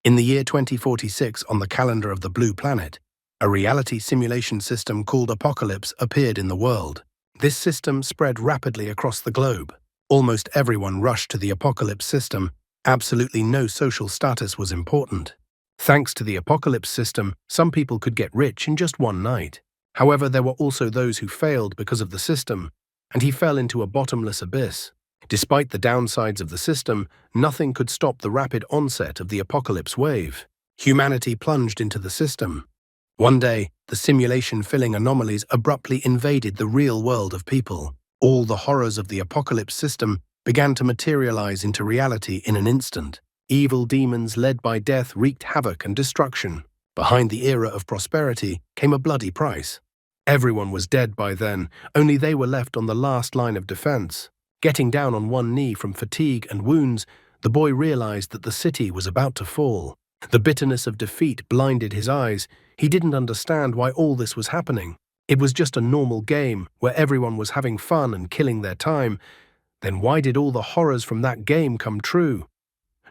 In the year 2046, on the calendar of the Blue Planet, a reality simulation system called Apocalypse appeared in the world. This system spread rapidly across the globe. Almost everyone rushed to the Apocalypse system. Absolutely no social status was important. Thanks to the Apocalypse system, some people could get rich in just one night. However, there were also those who failed because of the system, and he fell into a bottomless abyss. Despite the downsides of the system, nothing could stop the rapid onset of the apocalypse wave. Humanity plunged into the system. One day, the simulation-filling anomalies abruptly invaded the real world of people. All the horrors of the apocalypse system began to materialize into reality in an instant. Evil demons led by death wreaked havoc and destruction. Behind the era of prosperity came a bloody price. Everyone was dead by then, only they were left on the last line of defense. Getting down on one knee from fatigue and wounds, the boy realized that the city was about to fall. The bitterness of defeat blinded his eyes. He didn't understand why all this was happening. It was just a normal game where everyone was having fun and killing their time. Then why did all the horrors from that game come true?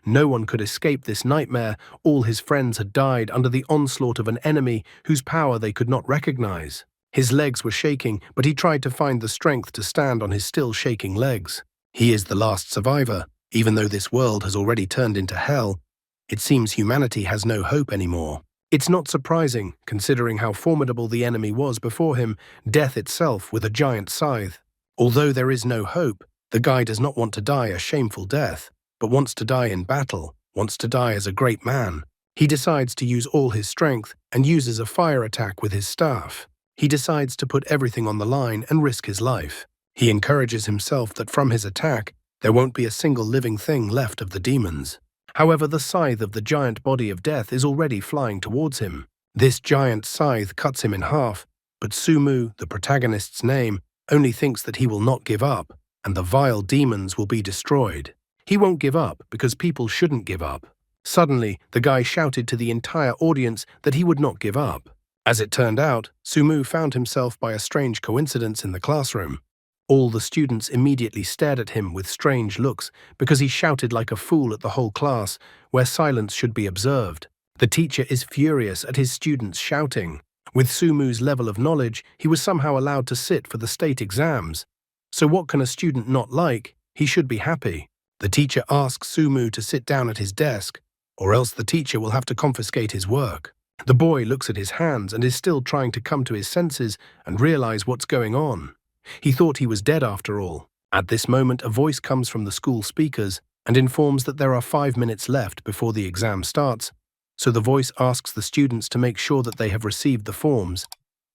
No one could escape this nightmare. All his friends had died under the onslaught of an enemy whose power they could not recognize. His legs were shaking, but he tried to find the strength to stand on his still shaking legs. He is the last survivor. Even though this world has already turned into hell, it seems humanity has no hope anymore. It's not surprising, considering how formidable the enemy was before him, death itself with a giant scythe. Although there is no hope, the guy does not want to die a shameful death, but wants to die in battle, wants to die as a great man. He decides to use all his strength and uses a fire attack with his staff. He decides to put everything on the line and risk his life. He encourages himself that from his attack, there won't be a single living thing left of the demons. However, the scythe of the giant body of death is already flying towards him. This giant scythe cuts him in half, but Sumu, the protagonist's name, only thinks that he will not give up, and the vile demons will be destroyed. He won't give up because people shouldn't give up. Suddenly, the guy shouted to the entire audience that he would not give up. As it turned out, Sumu found himself by a strange coincidence in the classroom. All the students immediately stared at him with strange looks because he shouted like a fool at the whole class, where silence should be observed. The teacher is furious at his students shouting. With Sumu's level of knowledge, he was somehow allowed to sit for the state exams. So what can a student not like? He should be happy. The teacher asks Sumu to sit down at his desk, or else the teacher will have to confiscate his work. The boy looks at his hands and is still trying to come to his senses and realize what's going on. He thought he was dead after all. At this moment, a voice comes from the school speakers and informs that there are 5 minutes left before the exam starts, so the voice asks the students to make sure that they have received the forms,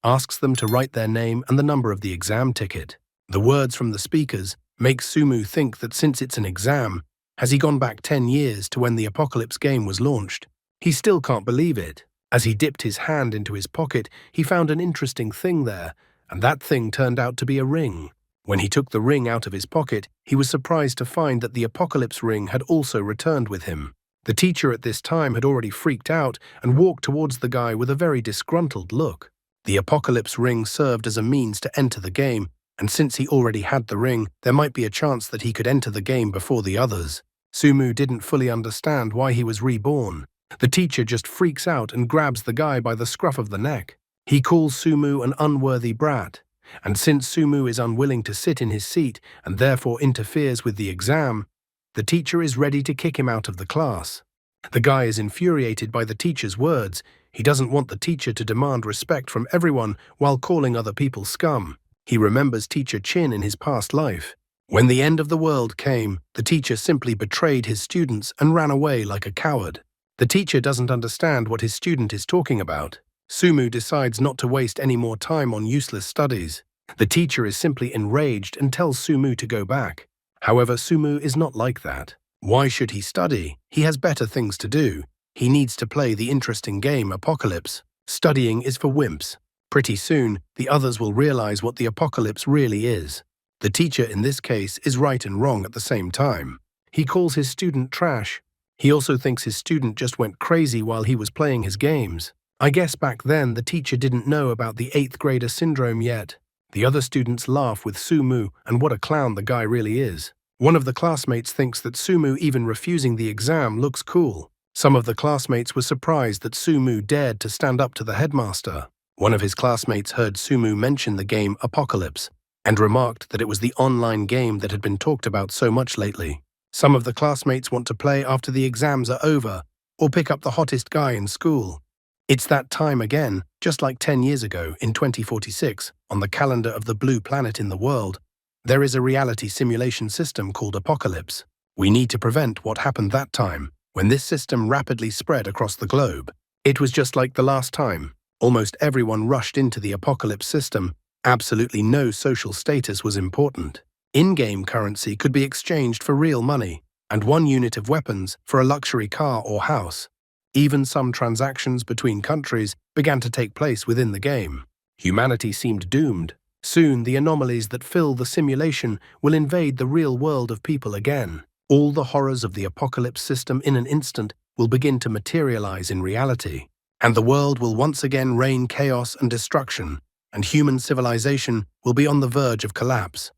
asks them to write their name and the number of the exam ticket. The words from the speakers make Sumu think that since it's an exam, has he gone back 10 years to when the Apocalypse game was launched? He still can't believe it. As he dipped his hand into his pocket, he found an interesting thing there, and that thing turned out to be a ring. When he took the ring out of his pocket, he was surprised to find that the Apocalypse ring had also returned with him. The teacher at this time had already freaked out and walked towards the guy with a very disgruntled look. The Apocalypse ring served as a means to enter the game, and since he already had the ring, there might be a chance that he could enter the game before the others. Sumu didn't fully understand why he was reborn. The teacher just freaks out and grabs the guy by the scruff of the neck. He calls Sumu an unworthy brat, and since Sumu is unwilling to sit in his seat and therefore interferes with the exam, the teacher is ready to kick him out of the class. The guy is infuriated by the teacher's words. He doesn't want the teacher to demand respect from everyone while calling other people scum. He remembers Teacher Chin in his past life. When the end of the world came, the teacher simply betrayed his students and ran away like a coward. The teacher doesn't understand what his student is talking about. Sumu decides not to waste any more time on useless studies. The teacher is simply enraged and tells Sumu to go back. However, Sumu is not like that. Why should he study? He has better things to do. He needs to play the interesting game Apocalypse. Studying is for wimps. Pretty soon, the others will realize what the Apocalypse really is. The teacher in this case is right and wrong at the same time. He calls his student trash. He also thinks his student just went crazy while he was playing his games. I guess back then the teacher didn't know about the 8th grader syndrome yet. The other students laugh with Sumu and what a clown the guy really is. One of the classmates thinks that Sumu even refusing the exam looks cool. Some of the classmates were surprised that Sumu dared to stand up to the headmaster. One of his classmates heard Sumu mention the game Apocalypse and remarked that it was the online game that had been talked about so much lately. Some of the classmates want to play after the exams are over or pick up the hottest guy in school. It's that time again, just like 10 years ago in 2046, on the calendar of the blue planet in the world. There is a reality simulation system called Apocalypse. We need to prevent what happened that time, when this system rapidly spread across the globe. It was just like the last time. Almost everyone rushed into the Apocalypse system. Absolutely no social status was important. In-game currency could be exchanged for real money, and 1 unit of weapons for a luxury car or house. Even some transactions between countries began to take place within the game. Humanity seemed doomed. Soon the anomalies that fill the simulation will invade the real world of people again. All the horrors of the Apocalypse system in an instant will begin to materialize in reality, and the world will once again reign chaos and destruction, and human civilization will be on the verge of collapse.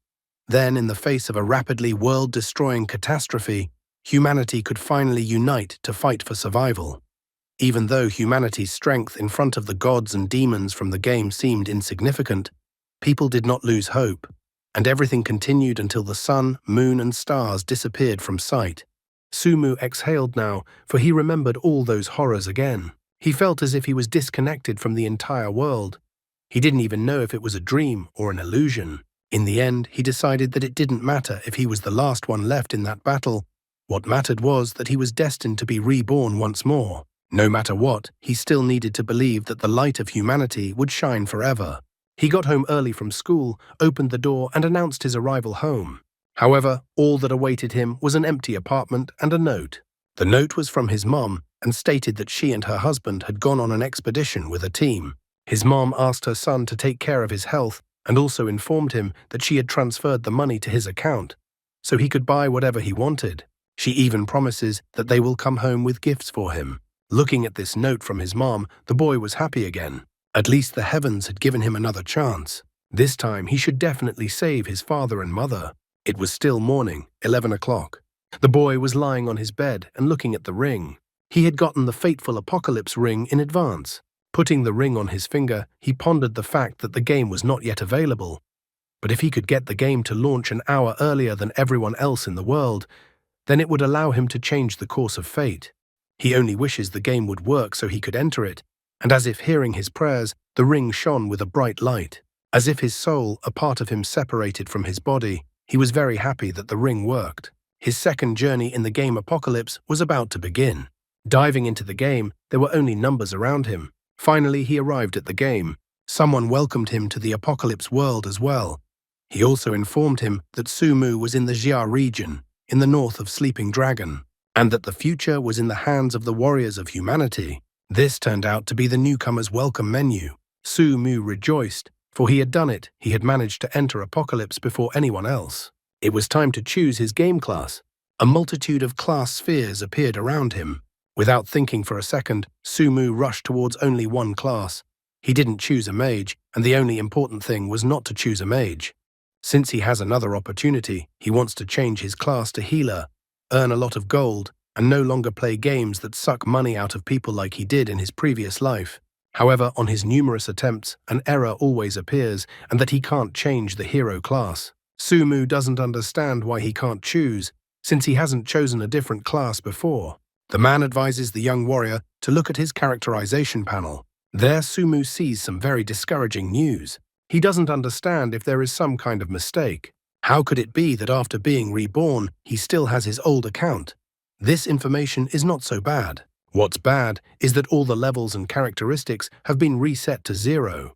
Then, in the face of a rapidly world-destroying catastrophe, humanity could finally unite to fight for survival. Even though humanity's strength in front of the gods and demons from the game seemed insignificant, people did not lose hope, and everything continued until the sun, moon, and stars disappeared from sight. Sumu exhaled now, for he remembered all those horrors again. He felt as if he was disconnected from the entire world. He didn't even know if it was a dream or an illusion. In the end, he decided that it didn't matter if he was the last one left in that battle. What mattered was that he was destined to be reborn once more. No matter what, he still needed to believe that the light of humanity would shine forever. He got home early from school, opened the door, and announced his arrival home. However, all that awaited him was an empty apartment and a note. The note was from his mom and stated that she and her husband had gone on an expedition with a team. His mom asked her son to take care of his health and also informed him that she had transferred the money to his account, so he could buy whatever he wanted. She even promises that they will come home with gifts for him. Looking at this note from his mom, the boy was happy again. At least the heavens had given him another chance. This time he should definitely save his father and mother. It was still morning, 11 o'clock. The boy was lying on his bed and looking at the ring. He had gotten the fateful Apocalypse ring in advance. Putting the ring on his finger, he pondered the fact that the game was not yet available. But if he could get the game to launch an hour earlier than everyone else in the world, then it would allow him to change the course of fate. He only wishes the game would work so he could enter it, and as if hearing his prayers, the ring shone with a bright light. As if his soul, a part of him separated from his body, he was very happy that the ring worked. His second journey in the game Apocalypse was about to begin. Diving into the game, there were only numbers around him. Finally, he arrived at the game. Someone welcomed him to the Apocalypse world as well. He also informed him that Sumu was in the Jia region, in the north of Sleeping Dragon, and that the future was in the hands of the warriors of humanity. This turned out to be the newcomer's welcome menu. Sumu rejoiced, for he had done it. He had managed to enter Apocalypse before anyone else. It was time to choose his game class. A multitude of class spheres appeared around him. Without thinking for a second, Sumu rushed towards only one class. He didn't choose a mage, and the only important thing was not to choose a mage. Since he has another opportunity, he wants to change his class to healer, earn a lot of gold, and no longer play games that suck money out of people like he did in his previous life. However, on his numerous attempts, an error always appears, and that he can't change the hero class. Sumu doesn't understand why he can't choose, since he hasn't chosen a different class before. The man advises the young warrior to look at his characterization panel. There, Sumu sees some very discouraging news. He doesn't understand if there is some kind of mistake. How could it be that after being reborn, he still has his old account? This information is not so bad. What's bad is that all the levels and characteristics have been reset to 0.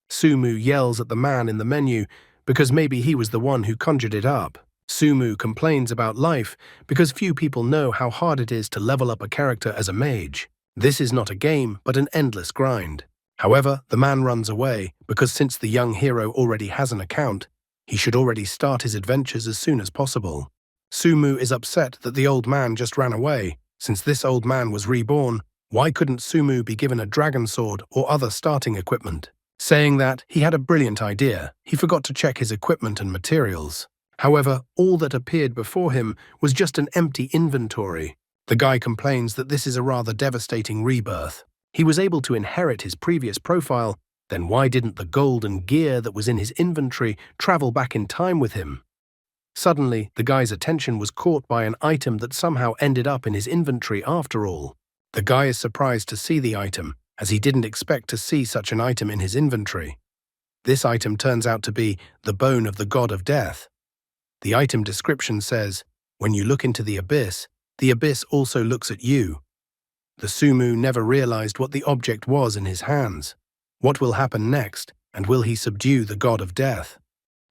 Sumu yells at the man in the menu because maybe he was the one who conjured it up. Sumu complains about life because few people know how hard it is to level up a character as a mage. This is not a game, but an endless grind. However, the man runs away because since the young hero already has an account, he should already start his adventures as soon as possible. Sumu is upset that the old man just ran away. Since this old man was reborn, why couldn't Sumu be given a dragon sword or other starting equipment? Saying that, he had a brilliant idea. He forgot to check his equipment and materials. However, all that appeared before him was just an empty inventory. The guy complains that this is a rather devastating rebirth. He was able to inherit his previous profile, then why didn't the gold and gear that was in his inventory travel back in time with him? Suddenly, the guy's attention was caught by an item that somehow ended up in his inventory after all. The guy is surprised to see the item, as he didn't expect to see such an item in his inventory. This item turns out to be the bone of the god of death. The item description says, "When you look into the abyss also looks at you." The Sumu never realized what the object was in his hands. What will happen next, and will he subdue the god of death?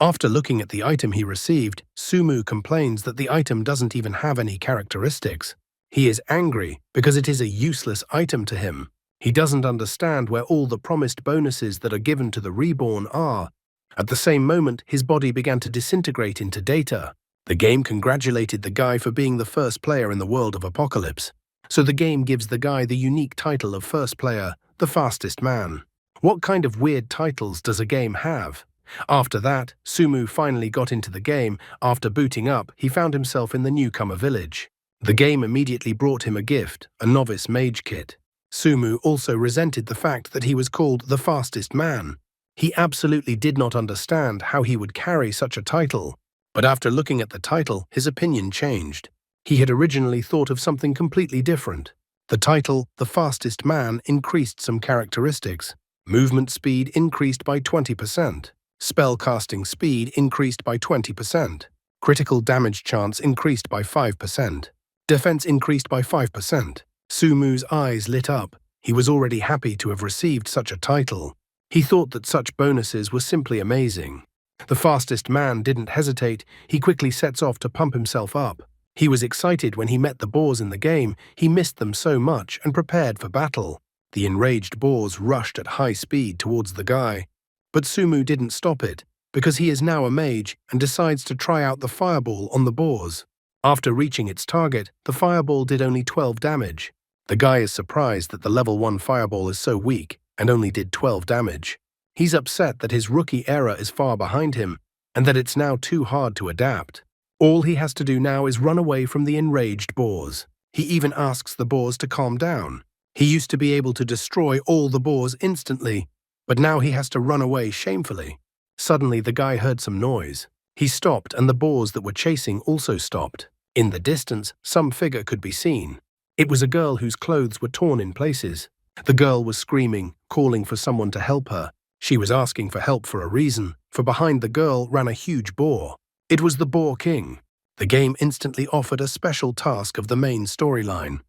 After looking at the item he received, Sumu complains that the item doesn't even have any characteristics. He is angry because it is a useless item to him. He doesn't understand where all the promised bonuses that are given to the reborn are. At the same moment, his body began to disintegrate into data. The game congratulated the guy for being the first player in the world of Apocalypse. So the game gives the guy the unique title of first player, the fastest man. What kind of weird titles does a game have? After that, Sumu finally got into the game. After booting up, he found himself in the newcomer village. The game immediately brought him a gift, a novice mage kit. Sumu also resented the fact that he was called the fastest man. He absolutely did not understand how he would carry such a title. But after looking at the title, his opinion changed. He had originally thought of something completely different. The title, the fastest man, increased some characteristics. Movement speed increased by 20%. Spell casting speed increased by 20%. Critical damage chance increased by 5%. Defense increased by 5%. Sumu's eyes lit up. He was already happy to have received such a title. He thought that such bonuses were simply amazing. The fastest man didn't hesitate. He quickly sets off to pump himself up. He was excited when he met the boars in the game. He missed them so much and prepared for battle. The enraged boars rushed at high speed towards the guy. But Sumu didn't stop it, because he is now a mage and decides to try out the fireball on the boars. After reaching its target, the fireball did only 12 damage. The guy is surprised that the level 1 fireball is so weak and only did 12 damage. He's upset that his rookie era is far behind him and that it's now too hard to adapt. All he has to do now is run away from the enraged boars. He even asks the boars to calm down. He used to be able to destroy all the boars instantly, but now he has to run away shamefully. Suddenly, the guy heard some noise. He stopped, and the boars that were chasing also stopped. In the distance, some figure could be seen. It was a girl whose clothes were torn in places. The girl was screaming, calling for someone to help her. She was asking for help for a reason, for behind the girl ran a huge boar. It was the Boar King. The game instantly offered a special task of the main storyline.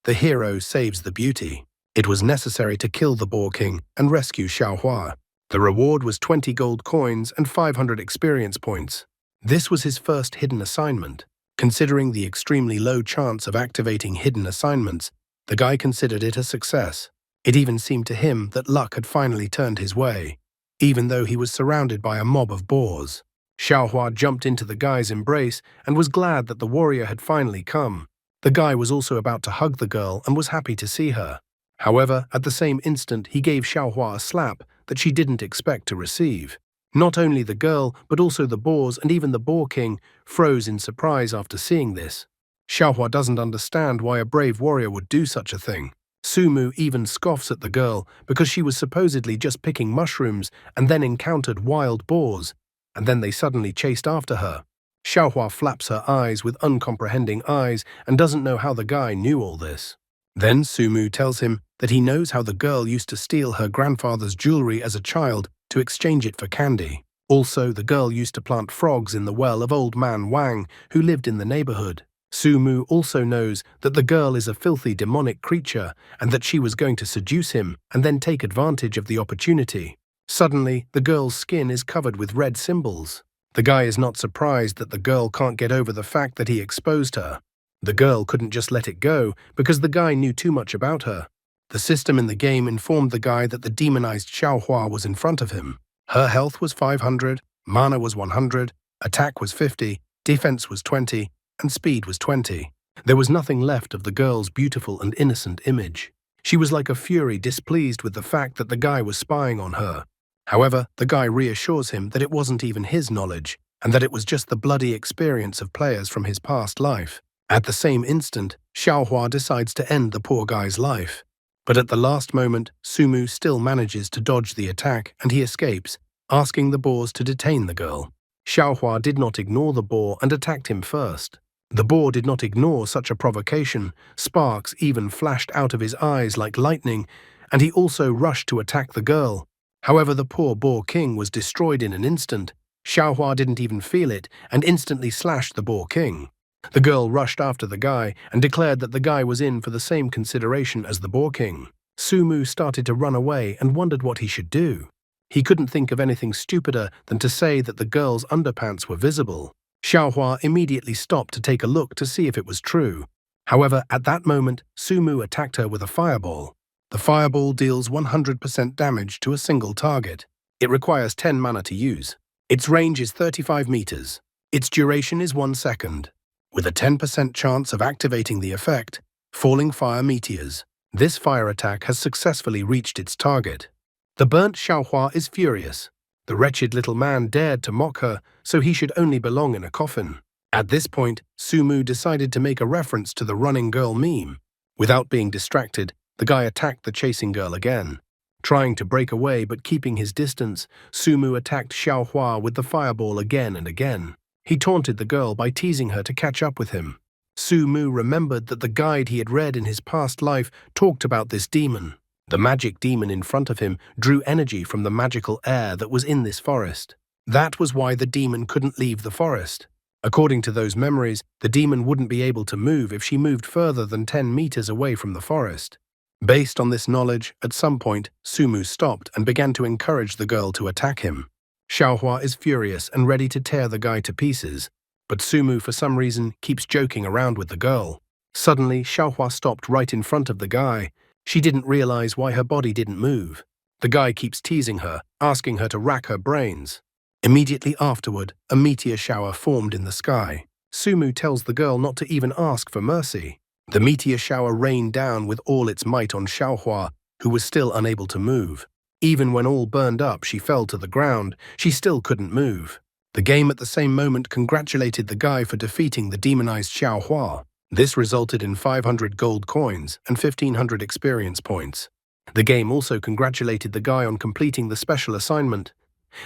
The hero saves the beauty. It was necessary to kill the Boar King and rescue Xiaohua. The reward was 20 gold coins and 500 experience points. This was his first hidden assignment. Considering the extremely low chance of activating hidden assignments, the guy considered it a success. It even seemed to him that luck had finally turned his way, even though he was surrounded by a mob of boars. Xiaohua jumped into the guy's embrace and was glad that the warrior had finally come. The guy was also about to hug the girl and was happy to see her. However, at the same instant, he gave Xiaohua a slap that she didn't expect to receive. Not only the girl, but also the boars and even the Boar King froze in surprise after seeing this. Xiaohua doesn't understand why a brave warrior would do such a thing. Sumu even scoffs at the girl because she was supposedly just picking mushrooms and then encountered wild boars, and then they suddenly chased after her. Xiaohua flaps her eyes with uncomprehending eyes and doesn't know how the guy knew all this. Then Sumu tells him that he knows how the girl used to steal her grandfather's jewelry as a child to exchange it for candy. Also, the girl used to plant frogs in the well of old man Wang, who lived in the neighborhood. Sumu also knows that the girl is a filthy demonic creature and that she was going to seduce him and then take advantage of the opportunity. Suddenly, the girl's skin is covered with red symbols. The guy is not surprised that the girl can't get over the fact that he exposed her. The girl couldn't just let it go because the guy knew too much about her. The system in the game informed the guy that the demonized Xiaohua was in front of him. Her health was 500, mana was 100, attack was 50, defense was 20, and speed was 20. There was nothing left of the girl's beautiful and innocent image. She was like a fury, displeased with the fact that the guy was spying on her. However, the guy reassures him that it wasn't even his knowledge, and that it was just the bloody experience of players from his past life. At the same instant, Xiaohua decides to end the poor guy's life. But at the last moment, Sumu still manages to dodge the attack and he escapes, asking the boars to detain the girl. Xiaohua did not ignore the boar and attacked him first. The boar did not ignore such a provocation. Sparks even flashed out of his eyes like lightning, and he also rushed to attack the girl. However, the poor boar king was destroyed in an instant. Xiaohua didn't even feel it and instantly slashed the boar king. The girl rushed after the guy and declared that the guy was in for the same consideration as the boar king. Sumu started to run away and wondered what he should do. He couldn't think of anything stupider than to say that the girl's underpants were visible. Xiaohua immediately stopped to take a look to see if it was true. However, at that moment, Sumu attacked her with a fireball. The fireball deals 100% damage to a single target. It requires 10 mana to use. Its range is 35 meters. Its duration is 1 second. With a 10% chance of activating the effect, falling fire meteors. This fire attack has successfully reached its target. The burnt Xiaohua is furious. The wretched little man dared to mock her, so he should only belong in a coffin. At this point, Sumu decided to make a reference to the running girl meme. Without being distracted, the guy attacked the chasing girl again. Trying to break away but keeping his distance, Sumu attacked Xiaohua with the fireball again and again. He taunted the girl by teasing her to catch up with him. Sumu remembered that the guide he had read in his past life talked about this demon. The magic demon in front of him drew energy from the magical air that was in this forest. That was why the demon couldn't leave the forest. According to those memories, the demon wouldn't be able to move if she moved further than 10 meters away from the forest. Based on this knowledge, at some point, Sumu stopped and began to encourage the girl to attack him. Xiaohua is furious and ready to tear the guy to pieces, but Sumu for some reason keeps joking around with the girl. Suddenly, Xiaohua stopped right in front of the guy. She didn't realize why her body didn't move. The guy keeps teasing her, asking her to rack her brains. Immediately afterward, a meteor shower formed in the sky. Sumu tells the girl not to even ask for mercy. The meteor shower rained down with all its might on Xiaohua, who was still unable to move. Even when all burned up, she fell to the ground. She still couldn't move. The game at the same moment congratulated the guy for defeating the demonized Xiaohua. This resulted in 500 gold coins and 1,500 experience points. The game also congratulated the guy on completing the special assignment.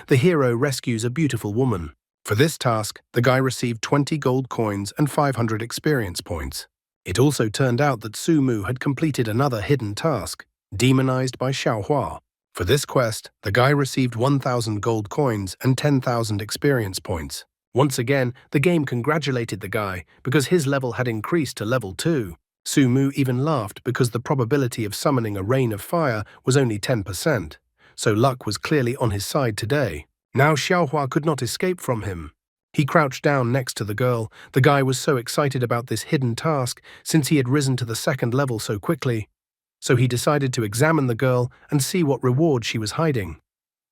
The hero rescues a beautiful woman. For this task, the guy received 20 gold coins and 500 experience points. It also turned out that Sumu had completed another hidden task, demonized by Xiaohua. For this quest, the guy received 1,000 gold coins and 10,000 experience points. Once again, the game congratulated the guy because his level had increased to level 2. Sumu even laughed because the probability of summoning a rain of fire was only 10%, so luck was clearly on his side today. Now Xiaohua could not escape from him. He crouched down next to the girl. The guy was so excited about this hidden task since he had risen to the 2nd level so quickly. So he decided to examine the girl and see what reward she was hiding.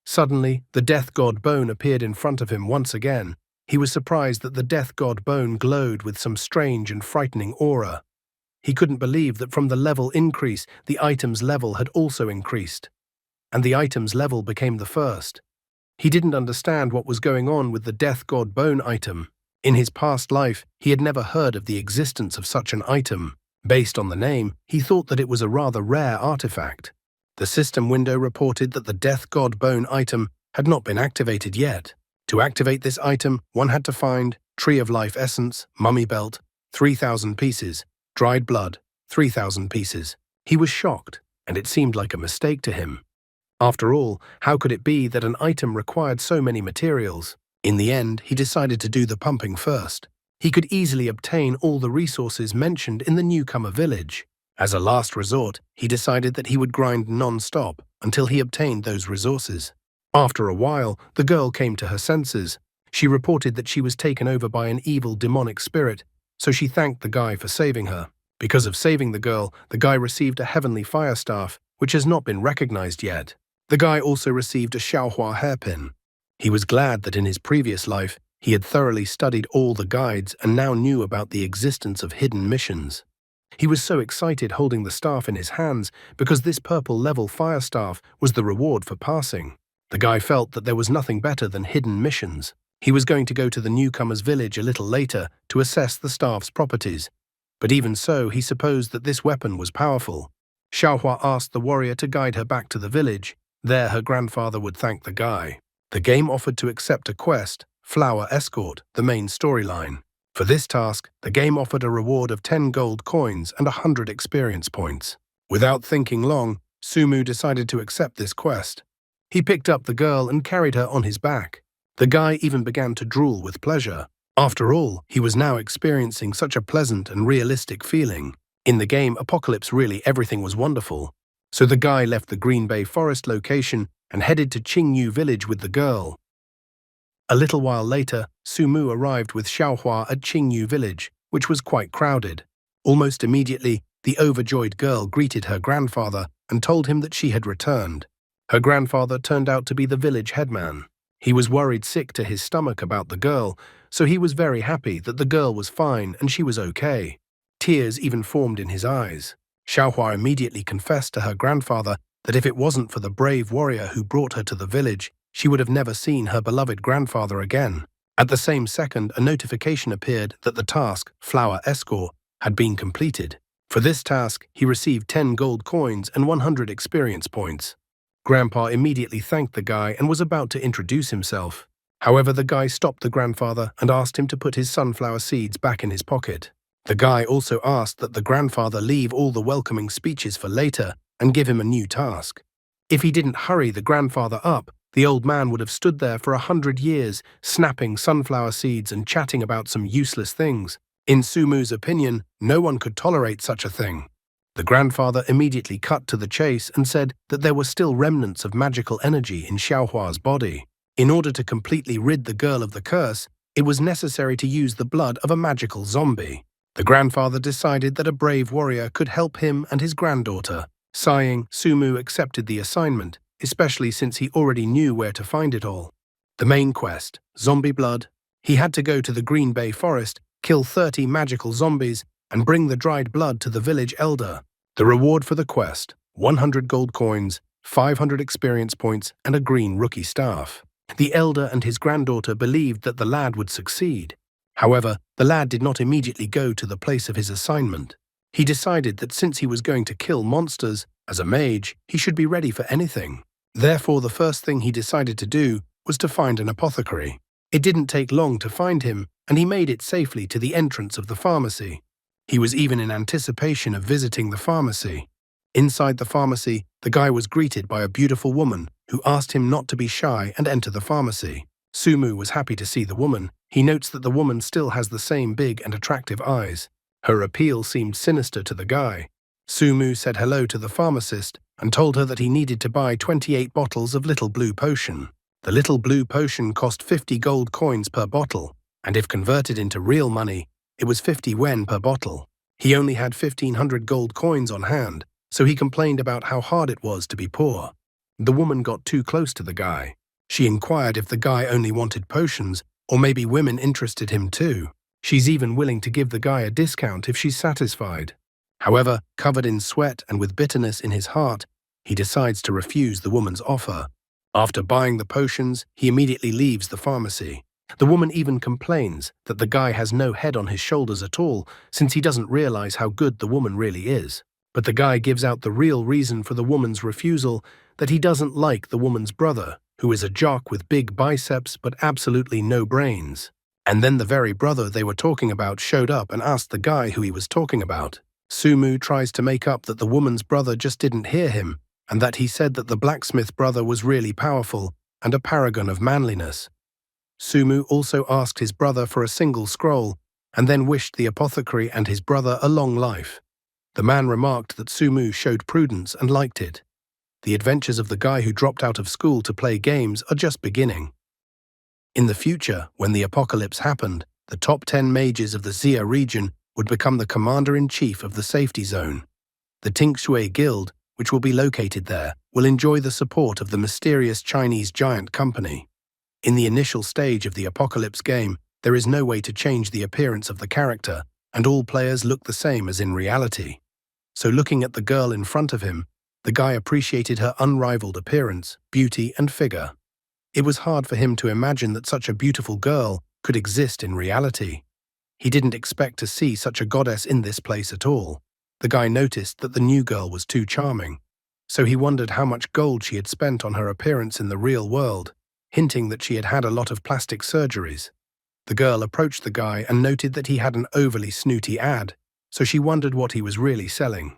Suddenly, the death god bone appeared in front of him once again. He was surprised that the death god bone glowed with some strange and frightening aura. He couldn't believe that from the level increase, the item's level had also increased, and the item's level became the first. He didn't understand what was going on with the death god bone item. In his past life, he had never heard of the existence of such an item. Based on the name, he thought that it was a rather rare artifact. The system window reported that the Death God Bone item had not been activated yet. To activate this item, one had to find Tree of Life Essence, Mummy Belt, 3,000 pieces, Dried Blood, 3,000 pieces. He was shocked, and it seemed like a mistake to him. After all, how could it be that an item required so many materials? In the end, he decided to do the pumping first. He could easily obtain all the resources mentioned in the newcomer village. As a last resort, he decided that he would grind non-stop until he obtained those resources. After a while, the girl came to her senses. She reported that she was taken over by an evil demonic spirit, so she thanked the guy for saving her. Because of saving the girl, the guy received a heavenly fire staff, which has not been recognized yet. The guy also received a Xiaohua hairpin. He was glad that in his previous life, he had thoroughly studied all the guides and now knew about the existence of hidden missions. He was so excited holding the staff in his hands because this purple level fire staff was the reward for passing. The guy felt that there was nothing better than hidden missions. He was going to go to the newcomer's village a little later to assess the staff's properties. but even so, he supposed that this weapon was powerful. Xiaohua asked the warrior to guide her back to the village. There her grandfather would thank the guy. The game offered to accept a quest, Flower Escort, the main storyline. For this task, the game offered a reward of 10 gold coins and 100 experience points. Without thinking long, Sumu decided to accept this quest. He picked up the girl and carried her on his back. The guy even began to drool with pleasure. After all, he was now experiencing such a pleasant and realistic feeling. In the game Apocalypse, really everything was wonderful. So the guy left the Green Bay Forest location and headed to Qingyu village with the girl. A little while later, Sumu arrived with Xiaohua at Qingyu village, which was quite crowded. Almost immediately, the overjoyed girl greeted her grandfather and told him that she had returned. Her grandfather turned out to be the village headman. He was worried sick to his stomach about the girl, so he was very happy that the girl was fine and she was okay. Tears even formed in his eyes. Xiaohua immediately confessed to her grandfather that if it wasn't for the brave warrior who brought her to the village, she would have never seen her beloved grandfather again. At the same second, a notification appeared that the task, Flower Escort, had been completed. For this task, he received 10 gold coins and 100 experience points. Grandpa immediately thanked the guy and was about to introduce himself. However, the guy stopped the grandfather and asked him to put his sunflower seeds back in his pocket. The guy also asked that the grandfather leave all the welcoming speeches for later and give him a new task. If he didn't hurry the grandfather up, the old man would have stood there for 100 years, snapping sunflower seeds and chatting about some useless things. In Sumu's opinion, no one could tolerate such a thing. The grandfather immediately cut to the chase and said that there were still remnants of magical energy in Xiaohua's body. In order to completely rid the girl of the curse, it was necessary to use the blood of a magical zombie. The grandfather decided that a brave warrior could help him and his granddaughter. Sighing, Sumu accepted the assignment, especially since he already knew where to find it all. The main quest, Zombie Blood. He had to go to the Green Bay Forest, kill 30 magical zombies, and bring the dried blood to the village elder. The reward for the quest, 100 gold coins, 500 experience points, and a green rookie staff. The elder and his granddaughter believed that the lad would succeed. However, the lad did not immediately go to the place of his assignment. He decided that since he was going to kill monsters, as a mage, he should be ready for anything. Therefore, the first thing he decided to do was to find an apothecary. It didn't take long to find him, and he made it safely to the entrance of the pharmacy. He was even in anticipation of visiting the pharmacy. Inside the pharmacy, the guy was greeted by a beautiful woman who asked him not to be shy and enter the pharmacy. Sumu was happy to see the woman. He notes that the woman still has the same big and attractive eyes. Her appeal seemed sinister to the guy. Sumu said hello to the pharmacist and told her that he needed to buy 28 bottles of Little Blue Potion. The Little Blue Potion cost 50 gold coins per bottle, and if converted into real money, it was 50 yen per bottle. He only had 1,500 gold coins on hand, so he complained about how hard it was to be poor. The woman got too close to the guy. She inquired if the guy only wanted potions, or maybe women interested him too. She's even willing to give the guy a discount if she's satisfied. However, covered in sweat and with bitterness in his heart, he decides to refuse the woman's offer. After buying the potions, he immediately leaves the pharmacy. The woman even complains that the guy has no head on his shoulders at all, since he doesn't realize how good the woman really is. But the guy gives out the real reason for the woman's refusal, that he doesn't like the woman's brother, who is a jock with big biceps but absolutely no brains. And then the very brother they were talking about showed up and asked the guy who he was talking about. Sumu tries to make up that the woman's brother just didn't hear him, and that he said that the blacksmith brother was really powerful and a paragon of manliness. Sumu also asked his brother for a single scroll, and then wished the apothecary and his brother a long life. The man remarked that Sumu showed prudence and liked it. The adventures of the guy who dropped out of school to play games are just beginning. In the future, when the apocalypse happened, the top 10 mages of the Xia region would become the commander-in-chief of the safety zone. The Tingshui Guild, which will be located there, will enjoy the support of the mysterious Chinese giant company. In the initial stage of the apocalypse game, there is no way to change the appearance of the character, and all players look the same as in reality. So looking at the girl in front of him, the guy appreciated her unrivaled appearance, beauty, and figure. It was hard for him to imagine that such a beautiful girl could exist in reality. He didn't expect to see such a goddess in this place at all. The guy noticed that the new girl was too charming, so he wondered how much gold she had spent on her appearance in the real world, hinting that she had had a lot of plastic surgeries. The girl approached the guy and noted that he had an overly snooty ad, so she wondered what he was really selling.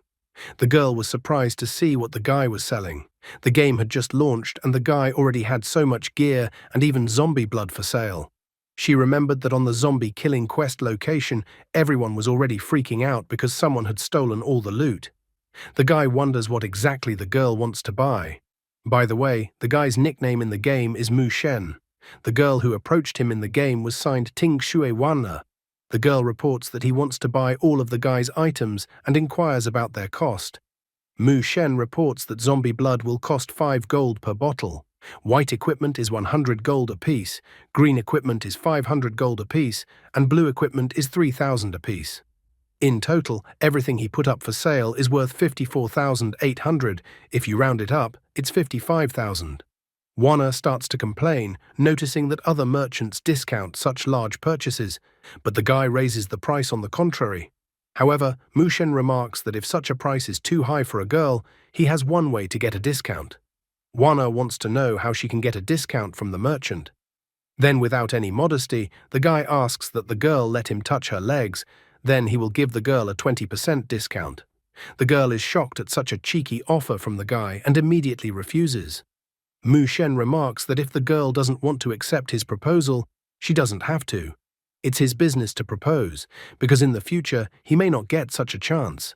The girl was surprised to see what the guy was selling. The game had just launched and the guy already had so much gear and even zombie blood for sale. She remembered that on the zombie killing quest location, everyone was already freaking out because someone had stolen all the loot. The guy wonders what exactly the girl wants to buy. By the way, the guy's nickname in the game is Mu Shen. The girl who approached him in the game was signed Ting Shui Wanna. The girl reports that he wants to buy all of the guy's items and inquires about their cost. Mu Shen reports that zombie blood will cost 5 gold per bottle. White equipment is 100 gold apiece, green equipment is 500 gold apiece, and blue equipment is 3,000 apiece. In total, everything he put up for sale is worth 54,800. If you round it up, it's 55,000. Wanna starts to complain, noticing that other merchants discount such large purchases, but the guy raises the price on the contrary. However, Mu Shen remarks that if such a price is too high for a girl, he has one way to get a discount. Wanna wants to know how she can get a discount from the merchant. Then, without any modesty, the guy asks that the girl let him touch her legs, then he will give the girl a 20% discount. The girl is shocked at such a cheeky offer from the guy and immediately refuses. Mu Shen remarks that if the girl doesn't want to accept his proposal, she doesn't have to. It's his business to propose, because in the future he may not get such a chance.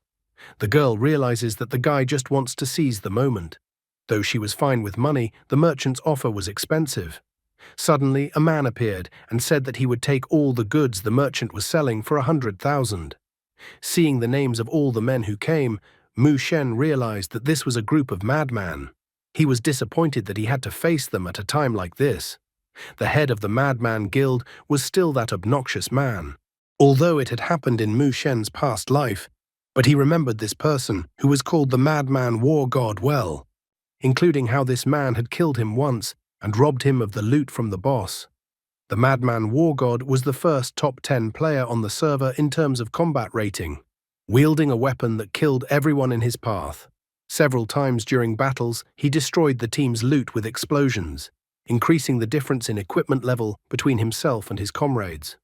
The girl realizes that the guy just wants to seize the moment. Though she was fine with money, the merchant's offer was expensive. Suddenly, a man appeared and said that he would take all the goods the merchant was selling for 100,000. Seeing the names of all the men who came, Mu Shen realized that this was a group of madmen. He was disappointed that he had to face them at a time like this. The head of the Madman Guild was still that obnoxious man. Although it had happened in Mu Shen's past life, but he remembered this person, who was called the Madman War God, well, including how this man had killed him once and robbed him of the loot from the boss. The Madman War God was the first top 10 player on the server in terms of combat rating, wielding a weapon that killed everyone in his path. Several times during battles, he destroyed the team's loot with explosions, increasing the difference in equipment level between himself and his comrades.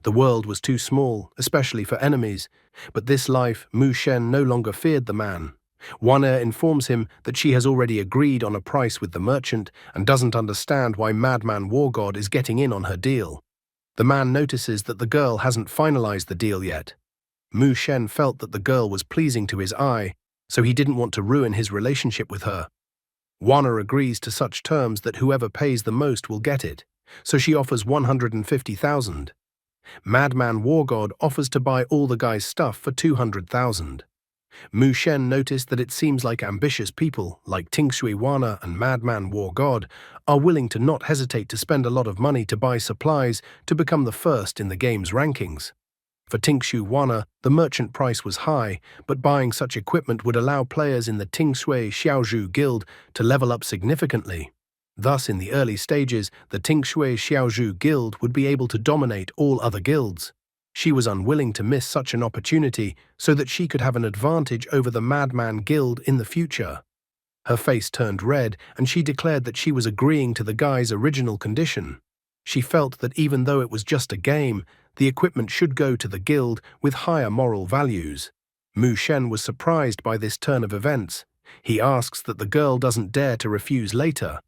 The world was too small, especially for enemies, but this life Mu Shen no longer feared the man. Wanna informs him that she has already agreed on a price with the merchant and doesn't understand why Madman War God is getting in on her deal. The man notices that the girl hasn't finalized the deal yet. Mu Shen felt that the girl was pleasing to his eye, so he didn't want to ruin his relationship with her. Wanna agrees to such terms that whoever pays the most will get it, so she offers 150,000. Madman War God offers to buy all the guy's stuff for 200,000. Mu Shen noticed that it seems like ambitious people, like Ting Shui Wanna and Madman War God, are willing to not hesitate to spend a lot of money to buy supplies to become the first in the game's rankings. For Ting Shui Wanna, the merchant price was high, but buying such equipment would allow players in the Ting Shui Xiaozhu Guild to level up significantly. Thus, in the early stages, the Ting Shui Xiaozhu Guild would be able to dominate all other guilds. She was unwilling to miss such an opportunity so that she could have an advantage over the Madman Guild in the future. Her face turned red, and she declared that she was agreeing to the guy's original condition. She felt that even though it was just a game, the equipment should go to the guild with higher moral values. Mu Shen was surprised by this turn of events. He asks that the girl doesn't dare to refuse later.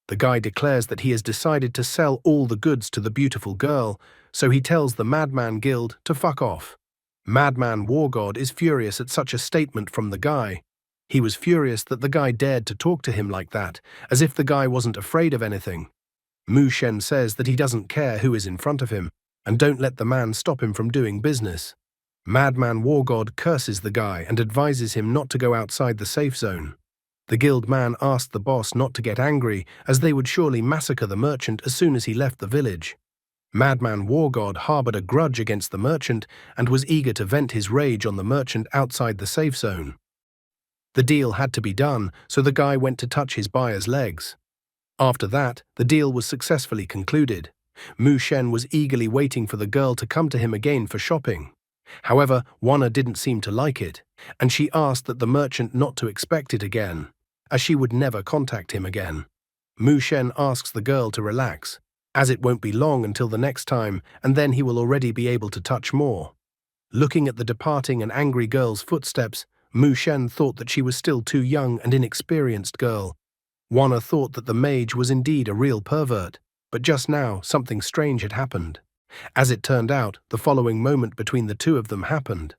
The guy declares that he has decided to sell all the goods to the beautiful girl, so he tells the Madman Guild to fuck off. Madman War God is furious at such a statement from the guy. He was furious that the guy dared to talk to him like that, as if the guy wasn't afraid of anything. Mu Shen says that he doesn't care who is in front of him, and don't let the man stop him from doing business. Madman War God curses the guy and advises him not to go outside the safe zone. The guild man asked the boss not to get angry, as they would surely massacre the merchant as soon as he left the village. Madman War God harbored a grudge against the merchant and was eager to vent his rage on the merchant outside the safe zone. The deal had to be done, so the guy went to touch his buyer's legs. After that, the deal was successfully concluded. Mu Shen was eagerly waiting for the girl to come to him again for shopping. However, Wana didn't seem to like it, and she asked that the merchant not to expect it again, as she would never contact him again. Mu Shen asks the girl to relax, as it won't be long until the next time, and then he will already be able to touch more. Looking at the departing and angry girl's footsteps, Mu Shen thought that she was still too young and inexperienced girl. Wana thought that the mage was indeed a real pervert, but just now something strange had happened. As it turned out, the following moment between the two of them happened.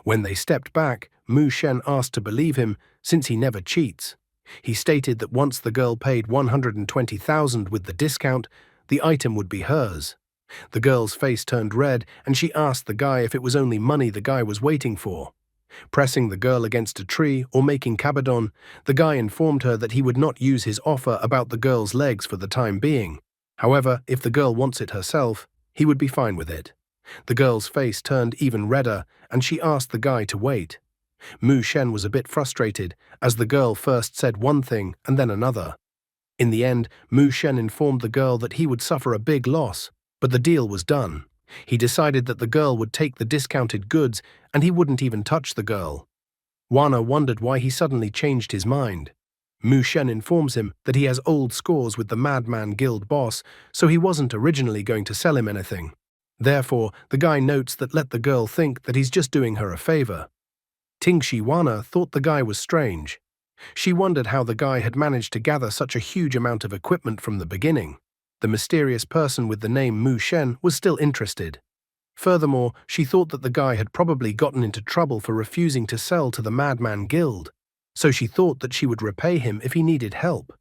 When they stepped back, Mu Shen asked to believe him, since he never cheats. He stated that once the girl paid 120,000 with the discount, the item would be hers. The girl's face turned red, and she asked the guy if it was only money the guy was waiting for. Pressing the girl against a tree or making kabadon, the guy informed her that he would not use his offer about the girl's legs for the time being. However, if the girl wants it herself, he would be fine with it. The girl's face turned even redder, and she asked the guy to wait. Mu Shen was a bit frustrated, as the girl first said one thing and then another. In the end, Mu Shen informed the girl that he would suffer a big loss, but the deal was done. He decided that the girl would take the discounted goods, and he wouldn't even touch the girl. Wana wondered why he suddenly changed his mind. Mu Shen informs him that he has old scores with the Madman Guild boss, so he wasn't originally going to sell him anything. Therefore, the guy notes that let the girl think that he's just doing her a favor. Tingshi Wana thought the guy was strange. She wondered how the guy had managed to gather such a huge amount of equipment from the beginning. The mysterious person with the name Mu Shen was still interested. Furthermore, she thought that the guy had probably gotten into trouble for refusing to sell to the Madman Guild, so she thought that she would repay him if he needed help.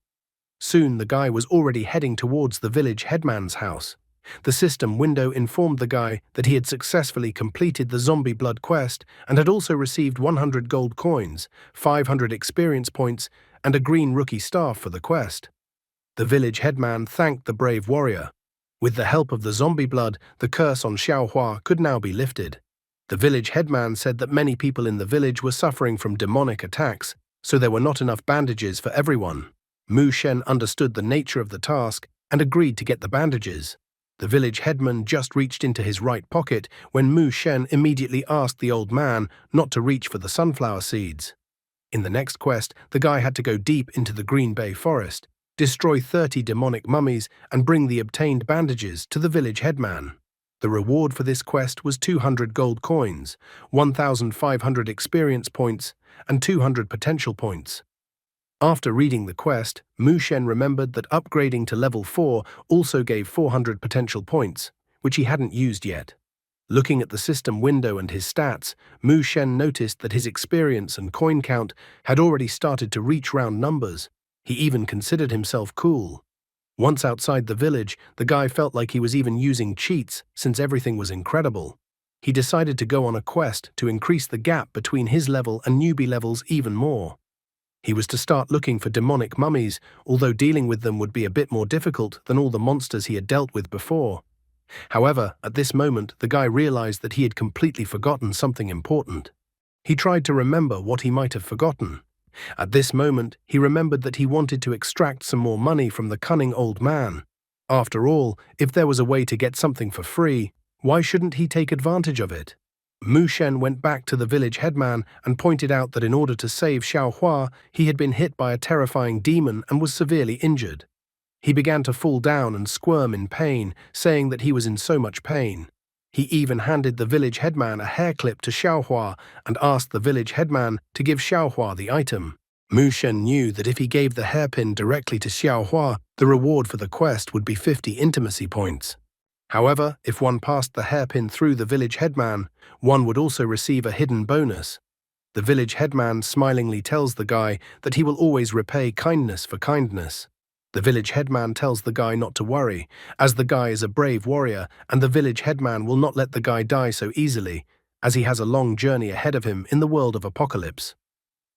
Soon the guy was already heading towards the village headman's house. The system window informed the guy that he had successfully completed the zombie blood quest and had also received 100 gold coins, 500 experience points, and a green rookie staff for the quest. The village headman thanked the brave warrior. With the help of the zombie blood, the curse on Xiaohua could now be lifted. The village headman said that many people in the village were suffering from demonic attacks, so there were not enough bandages for everyone. Mu Shen understood the nature of the task and agreed to get the bandages. The village headman just reached into his right pocket when Mu Shen immediately asked the old man not to reach for the sunflower seeds. In the next quest, the guy had to go deep into the Green Bay forest, destroy 30 demonic mummies, and bring the obtained bandages to the village headman. The reward for this quest was 200 gold coins, 1,500 experience points, and 200 potential points. After reading the quest, Mu Shen remembered that upgrading to level 4 also gave 400 potential points, which he hadn't used yet. Looking at the system window and his stats, Mu Shen noticed that his experience and coin count had already started to reach round numbers. He even considered himself cool. Once outside the village, the guy felt like he was even using cheats since everything was incredible. He decided to go on a quest to increase the gap between his level and newbie levels even more. He was to start looking for demonic mummies, although dealing with them would be a bit more difficult than all the monsters he had dealt with before. However, at this moment, the guy realized that he had completely forgotten something important. He tried to remember what he might have forgotten. At this moment, he remembered that he wanted to extract some more money from the cunning old man. After all, if there was a way to get something for free, why shouldn't he take advantage of it? Mu Shen went back to the village headman and pointed out that in order to save Xiaohua, he had been hit by a terrifying demon and was severely injured. He began to fall down and squirm in pain, saying that he was in so much pain. He even handed the village headman a hair clip to Xiaohua and asked the village headman to give Xiaohua the item. Mu Shen knew that if he gave the hairpin directly to Xiaohua, the reward for the quest would be 50 intimacy points. However, if one passed the hairpin through the village headman, one would also receive a hidden bonus. The village headman smilingly tells the guy that he will always repay kindness for kindness. The village headman tells the guy not to worry, as the guy is a brave warrior and the village headman will not let the guy die so easily, as he has a long journey ahead of him in the world of apocalypse.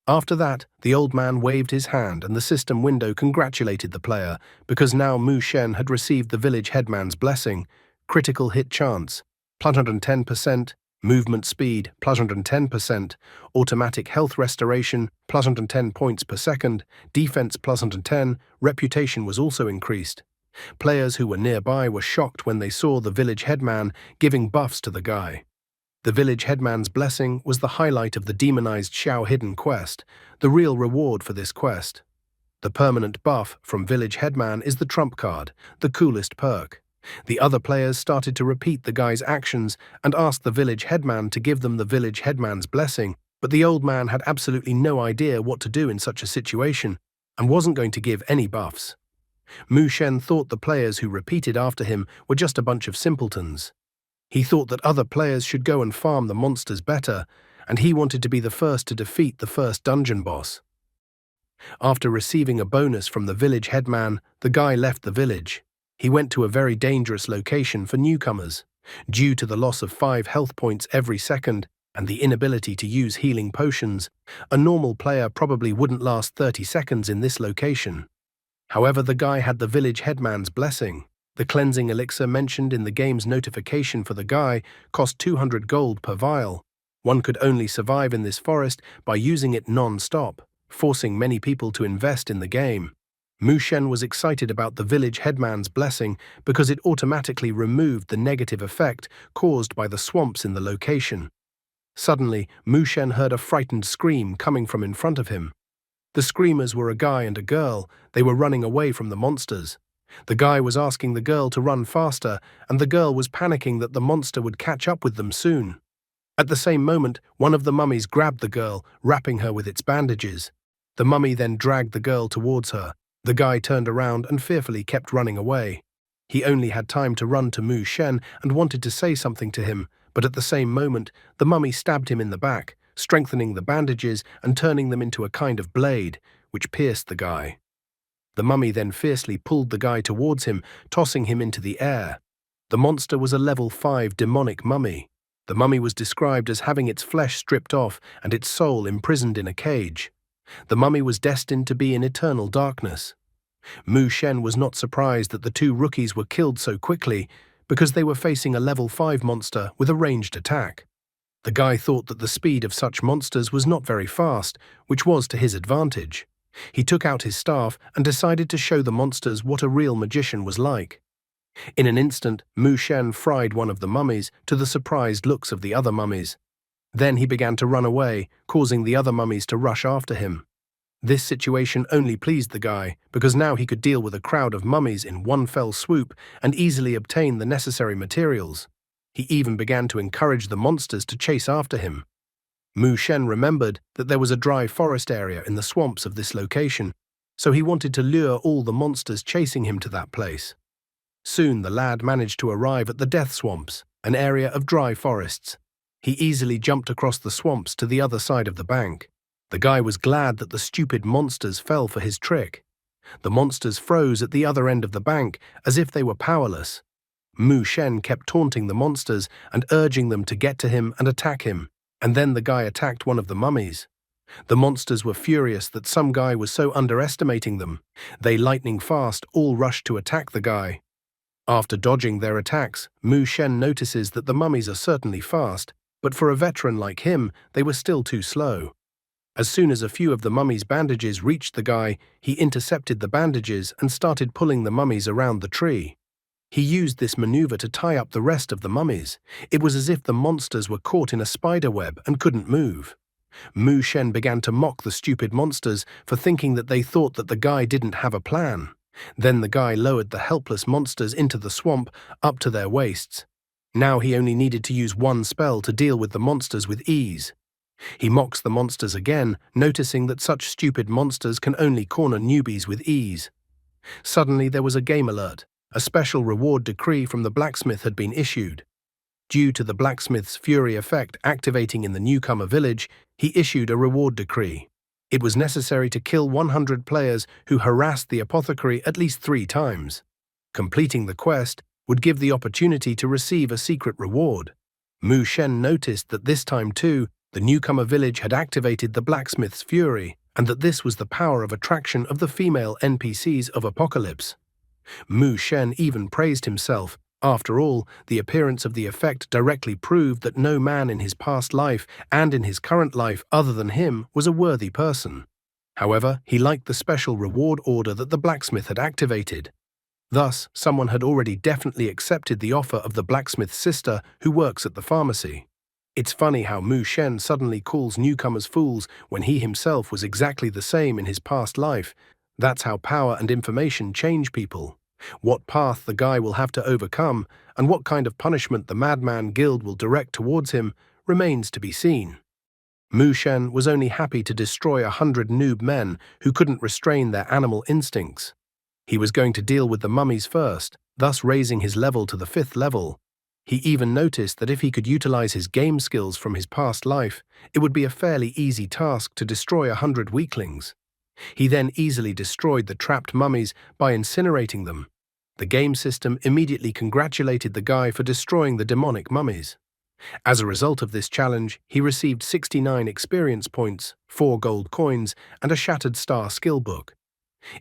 After that, the old man waved his hand and the system window congratulated the player because now Mu Shen had received the village headman's blessing. Critical hit chance, +110%, movement speed, +110%, automatic health restoration, +110 points per second, defense +110, reputation was also increased. Players who were nearby were shocked when they saw the village headman giving buffs to the guy. The village headman's blessing was the highlight of the demonized Xiao hidden quest, the real reward for this quest. The permanent buff from village headman is the trump card, the coolest perk. The other players started to repeat the guy's actions and asked the village headman to give them the village headman's blessing, but the old man had absolutely no idea what to do in such a situation and wasn't going to give any buffs. Mu Shen thought the players who repeated after him were just a bunch of simpletons. He thought that other players should go and farm the monsters better, and he wanted to be the first to defeat the first dungeon boss. After receiving a bonus from the village headman, the guy left the village. He went to a very dangerous location for newcomers. Due to the loss of 5 health points every second and the inability to use healing potions, a normal player probably wouldn't last 30 seconds in this location. However, the guy had the village headman's blessing. The cleansing elixir mentioned in the game's notification for the guy cost 200 gold per vial. One could only survive in this forest by using it non-stop, forcing many people to invest in the game. Mu Shen was excited about the village headman's blessing because it automatically removed the negative effect caused by the swamps in the location. Suddenly, Mu Shen heard a frightened scream coming from in front of him. The screamers were a guy and a girl. They were running away from the monsters. The guy was asking the girl to run faster, and the girl was panicking that the monster would catch up with them soon. At the same moment, one of the mummies grabbed the girl, wrapping her with its bandages. The mummy then dragged the girl towards her. The guy turned around and fearfully kept running away. He only had time to run to Mu Shen and wanted to say something to him, but at the same moment, the mummy stabbed him in the back, strengthening the bandages and turning them into a kind of blade, which pierced the guy. The mummy then fiercely pulled the guy towards him, tossing him into the air. The monster was a level 5 demonic mummy. The mummy was described as having its flesh stripped off and its soul imprisoned in a cage. The mummy was destined to be in eternal darkness. Mu Shen was not surprised that the 2 rookies were killed so quickly because they were facing a level 5 monster with a ranged attack. The guy thought that the speed of such monsters was not very fast, which was to his advantage. He took out his staff and decided to show the monsters what a real magician was like. In an instant, Mu Shen fried one of the mummies to the surprised looks of the other mummies. Then he began to run away, causing the other mummies to rush after him. This situation only pleased the guy, because now he could deal with a crowd of mummies in one fell swoop and easily obtain the necessary materials. He even began to encourage the monsters to chase after him. Mu Shen remembered that there was a dry forest area in the swamps of this location, so he wanted to lure all the monsters chasing him to that place. Soon the lad managed to arrive at the Death Swamps, an area of dry forests. He easily jumped across the swamps to the other side of the bank. The guy was glad that the stupid monsters fell for his trick. The monsters froze at the other end of the bank as if they were powerless. Mu Shen kept taunting the monsters and urging them to get to him and attack him, and then the guy attacked one of the mummies. The monsters were furious that some guy was so underestimating them. They lightning fast all rushed to attack the guy. After dodging their attacks, Mu Shen notices that the mummies are certainly fast, but for a veteran like him, they were still too slow. As soon as a few of the mummy's bandages reached the guy, he intercepted the bandages and started pulling the mummies around the tree. He used this maneuver to tie up the rest of the mummies. It was as if the monsters were caught in a spider web and couldn't move. Mu Shen began to mock the stupid monsters for thinking that they thought that the guy didn't have a plan. Then the guy lowered the helpless monsters into the swamp up to their waists. Now he only needed to use one spell to deal with the monsters with ease. He mocks the monsters again, noticing that such stupid monsters can only corner newbies with ease. Suddenly there was a game alert. A special reward decree from the blacksmith had been issued. Due to the blacksmith's fury effect activating in the newcomer village, he issued a reward decree. It was necessary to kill 100 players who harassed the apothecary at least 3 times. Completing the quest would give the opportunity to receive a secret reward. Mu Shen noticed that this time too, the newcomer village had activated the blacksmith's fury, and that this was the power of attraction of the female NPCs of Apocalypse. Mu Shen even praised himself. After all, the appearance of the effect directly proved that no man in his past life and in his current life other than him was a worthy person. However, he liked the special reward order that the blacksmith had activated. Thus, someone had already definitely accepted the offer of the blacksmith's sister who works at the pharmacy. It's funny how Mu Shen suddenly calls newcomers fools when he himself was exactly the same in his past life. That's how power and information change people. What path the guy will have to overcome, and what kind of punishment the Madman Guild will direct towards him, remains to be seen. Mu Shen was only happy to destroy 100 noob men who couldn't restrain their animal instincts. He was going to deal with the mummies first, thus raising his level to the 5th level. He even noticed that if he could utilize his game skills from his past life, it would be a fairly easy task to destroy 100 weaklings. He then easily destroyed the trapped mummies by incinerating them. The game system immediately congratulated the guy for destroying the demonic mummies. As a result of this challenge, he received 69 experience points, 4 gold coins, and a shattered star skill book.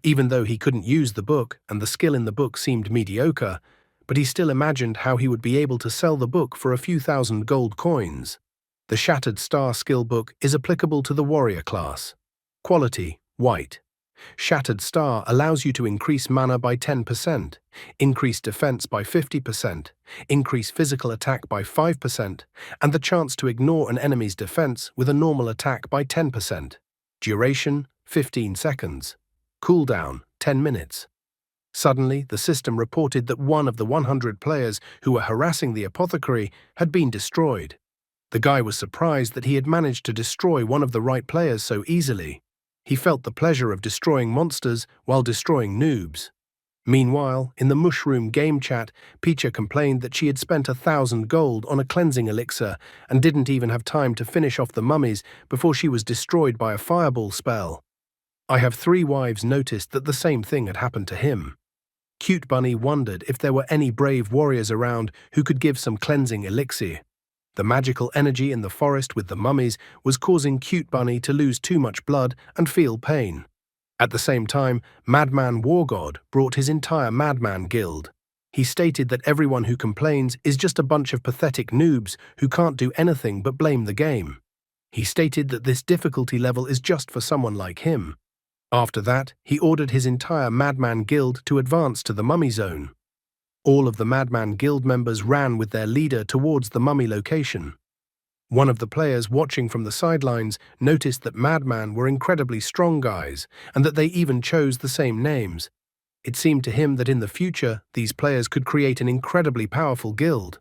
Even though he couldn't use the book and the skill in the book seemed mediocre, but he still imagined how he would be able to sell the book for a few thousand gold coins. The Shattered Star skill book is applicable to the warrior class. Quality: white. Shattered Star allows you to increase mana by 10%, increase defense by 50%, increase physical attack by 5%, and the chance to ignore an enemy's defense with a normal attack by 10%. Duration: 15 seconds. Cooldown: 10 minutes. Suddenly, the system reported that one of the 100 players who were harassing the apothecary had been destroyed. The guy was surprised that he had managed to destroy one of the right players so easily. He felt the pleasure of destroying monsters while destroying noobs. Meanwhile, in the Mushroom game chat, Picha complained that she had spent 1,000 gold on a cleansing elixir and didn't even have time to finish off the mummies before she was destroyed by a fireball spell. I Have 3 Wives noticed that the same thing had happened to him. Cute Bunny wondered if there were any brave warriors around who could give some cleansing elixir. The magical energy in the forest with the mummies was causing Cute Bunny to lose too much blood and feel pain. At the same time, Madman Wargod brought his entire Madman Guild. He stated that everyone who complains is just a bunch of pathetic noobs who can't do anything but blame the game. He stated that this difficulty level is just for someone like him. After that, he ordered his entire Madman Guild to advance to the Mummy Zone. All of the Madman Guild members ran with their leader towards the mummy location. One of the players watching from the sidelines noticed that Madman were incredibly strong guys and that they even chose the same names. It seemed to him that in the future, these players could create an incredibly powerful guild.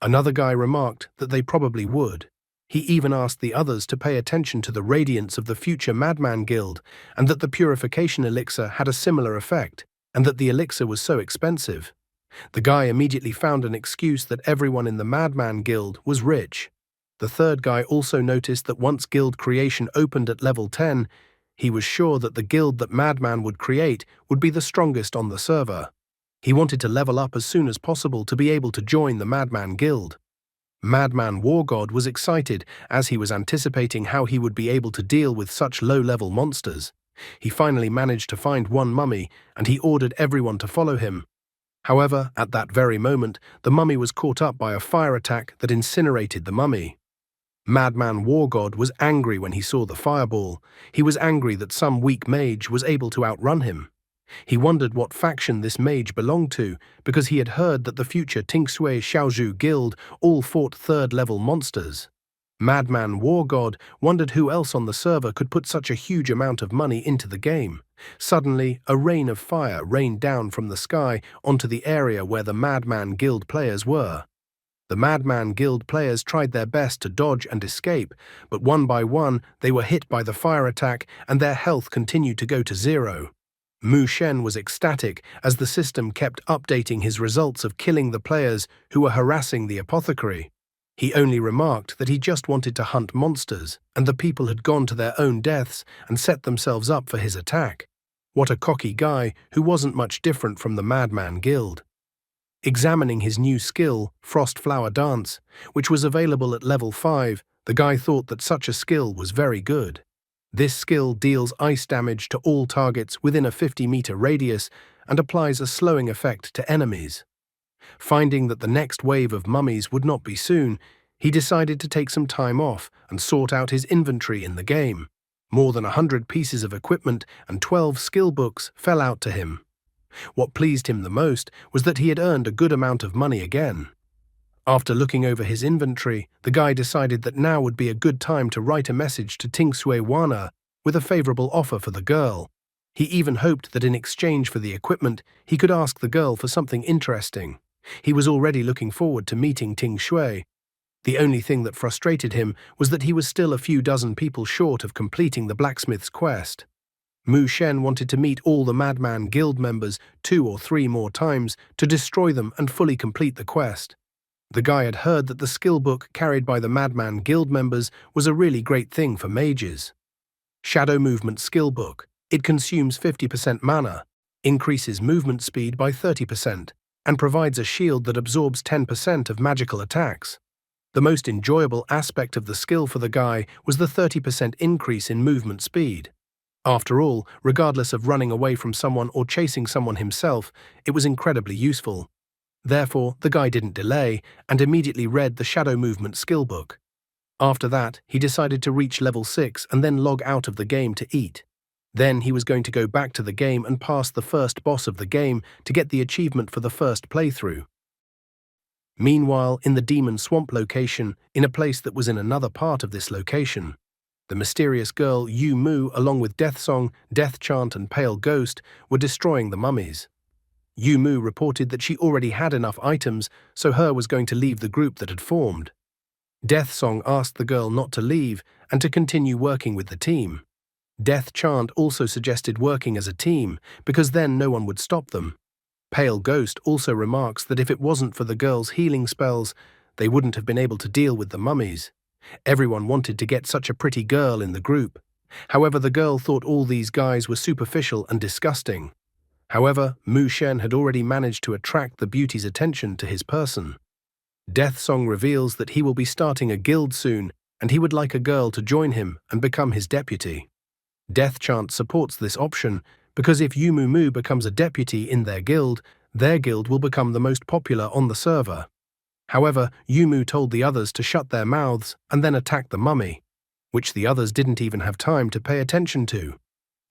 Another guy remarked that they probably would. He even asked the others to pay attention to the radiance of the future Madman Guild and that the purification elixir had a similar effect and that the elixir was so expensive. The guy immediately found an excuse that everyone in the Madman Guild was rich. The third guy also noticed that once guild creation opened at level 10, he was sure that the guild that Madman would create would be the strongest on the server. He wanted to level up as soon as possible to be able to join the Madman Guild. Madman Wargod was excited as he was anticipating how he would be able to deal with such low-level monsters. He finally managed to find one mummy, and he ordered everyone to follow him. However, at that very moment, the mummy was caught up by a fire attack that incinerated the mummy. Madman Wargod was angry when he saw the fireball. He was angry that some weak mage was able to outrun him. He wondered what faction this mage belonged to, because he had heard that the future Tingshui Xiaozhu Guild all fought 3rd-level monsters. Madman Wargod wondered who else on the server could put such a huge amount of money into the game. Suddenly, a rain of fire rained down from the sky onto the area where the Madman Guild players were. The Madman Guild players tried their best to dodge and escape, but one by one they were hit by the fire attack and their health continued to go to 0. Mu Shen was ecstatic as the system kept updating his results of killing the players who were harassing the apothecary. He only remarked that he just wanted to hunt monsters, and the people had gone to their own deaths and set themselves up for his attack. What a cocky guy who wasn't much different from the Madman Guild. Examining his new skill, Frost Flower Dance, which was available at level 5, the guy thought that such a skill was very good. This skill deals ice damage to all targets within a 50-meter radius and applies a slowing effect to enemies. Finding that the next wave of mummies would not be soon, he decided to take some time off and sort out his inventory in the game. More than 100 pieces of equipment and 12 skill books fell out to him. What pleased him the most was that he had earned a good amount of money again. After looking over his inventory, the guy decided that now would be a good time to write a message to Ting Sui Wana with a favorable offer for the girl. He even hoped that in exchange for the equipment, he could ask the girl for something interesting. He was already looking forward to meeting Ting Shui. The only thing that frustrated him was that he was still a few dozen people short of completing the blacksmith's quest. Mu Shen wanted to meet all the Madman Guild members 2 or 3 more times to destroy them and fully complete the quest. The guy had heard that the skill book carried by the Madman Guild members was a really great thing for mages. Shadow Movement Skill Book. It consumes 50% mana, increases movement speed by 30%, and provides a shield that absorbs 10% of magical attacks. The most enjoyable aspect of the skill for the guy was the 30% increase in movement speed. After all, regardless of running away from someone or chasing someone himself, it was incredibly useful. Therefore, the guy didn't delay and immediately read the Shadow Movement Skill Book. After that, he decided to reach level 6 and then log out of the game to eat. Then he was going to go back to the game and pass the first boss of the game to get the achievement for the first playthrough. Meanwhile, in the Demon Swamp location, in a place that was in another part of this location, the mysterious girl Yu Mu, along with Death Song, Death Chant and Pale Ghost, were destroying the mummies. Yu Mu reported that she already had enough items, so her was going to leave the group that had formed. Death Song asked the girl not to leave and to continue working with the team. Death Chant also suggested working as a team, because then no one would stop them. Pale Ghost also remarks that if it wasn't for the girl's healing spells, they wouldn't have been able to deal with the mummies. Everyone wanted to get such a pretty girl in the group. However, the girl thought all these guys were superficial and disgusting. However, Mu Shen had already managed to attract the beauty's attention to his person. Death Song reveals that he will be starting a guild soon, and he would like a girl to join him and become his deputy. Death Chant supports this option because if Yu Mu becomes a deputy in their guild will become the most popular on the server. However, Yu Mu told the others to shut their mouths and then attack the mummy, which the others didn't even have time to pay attention to.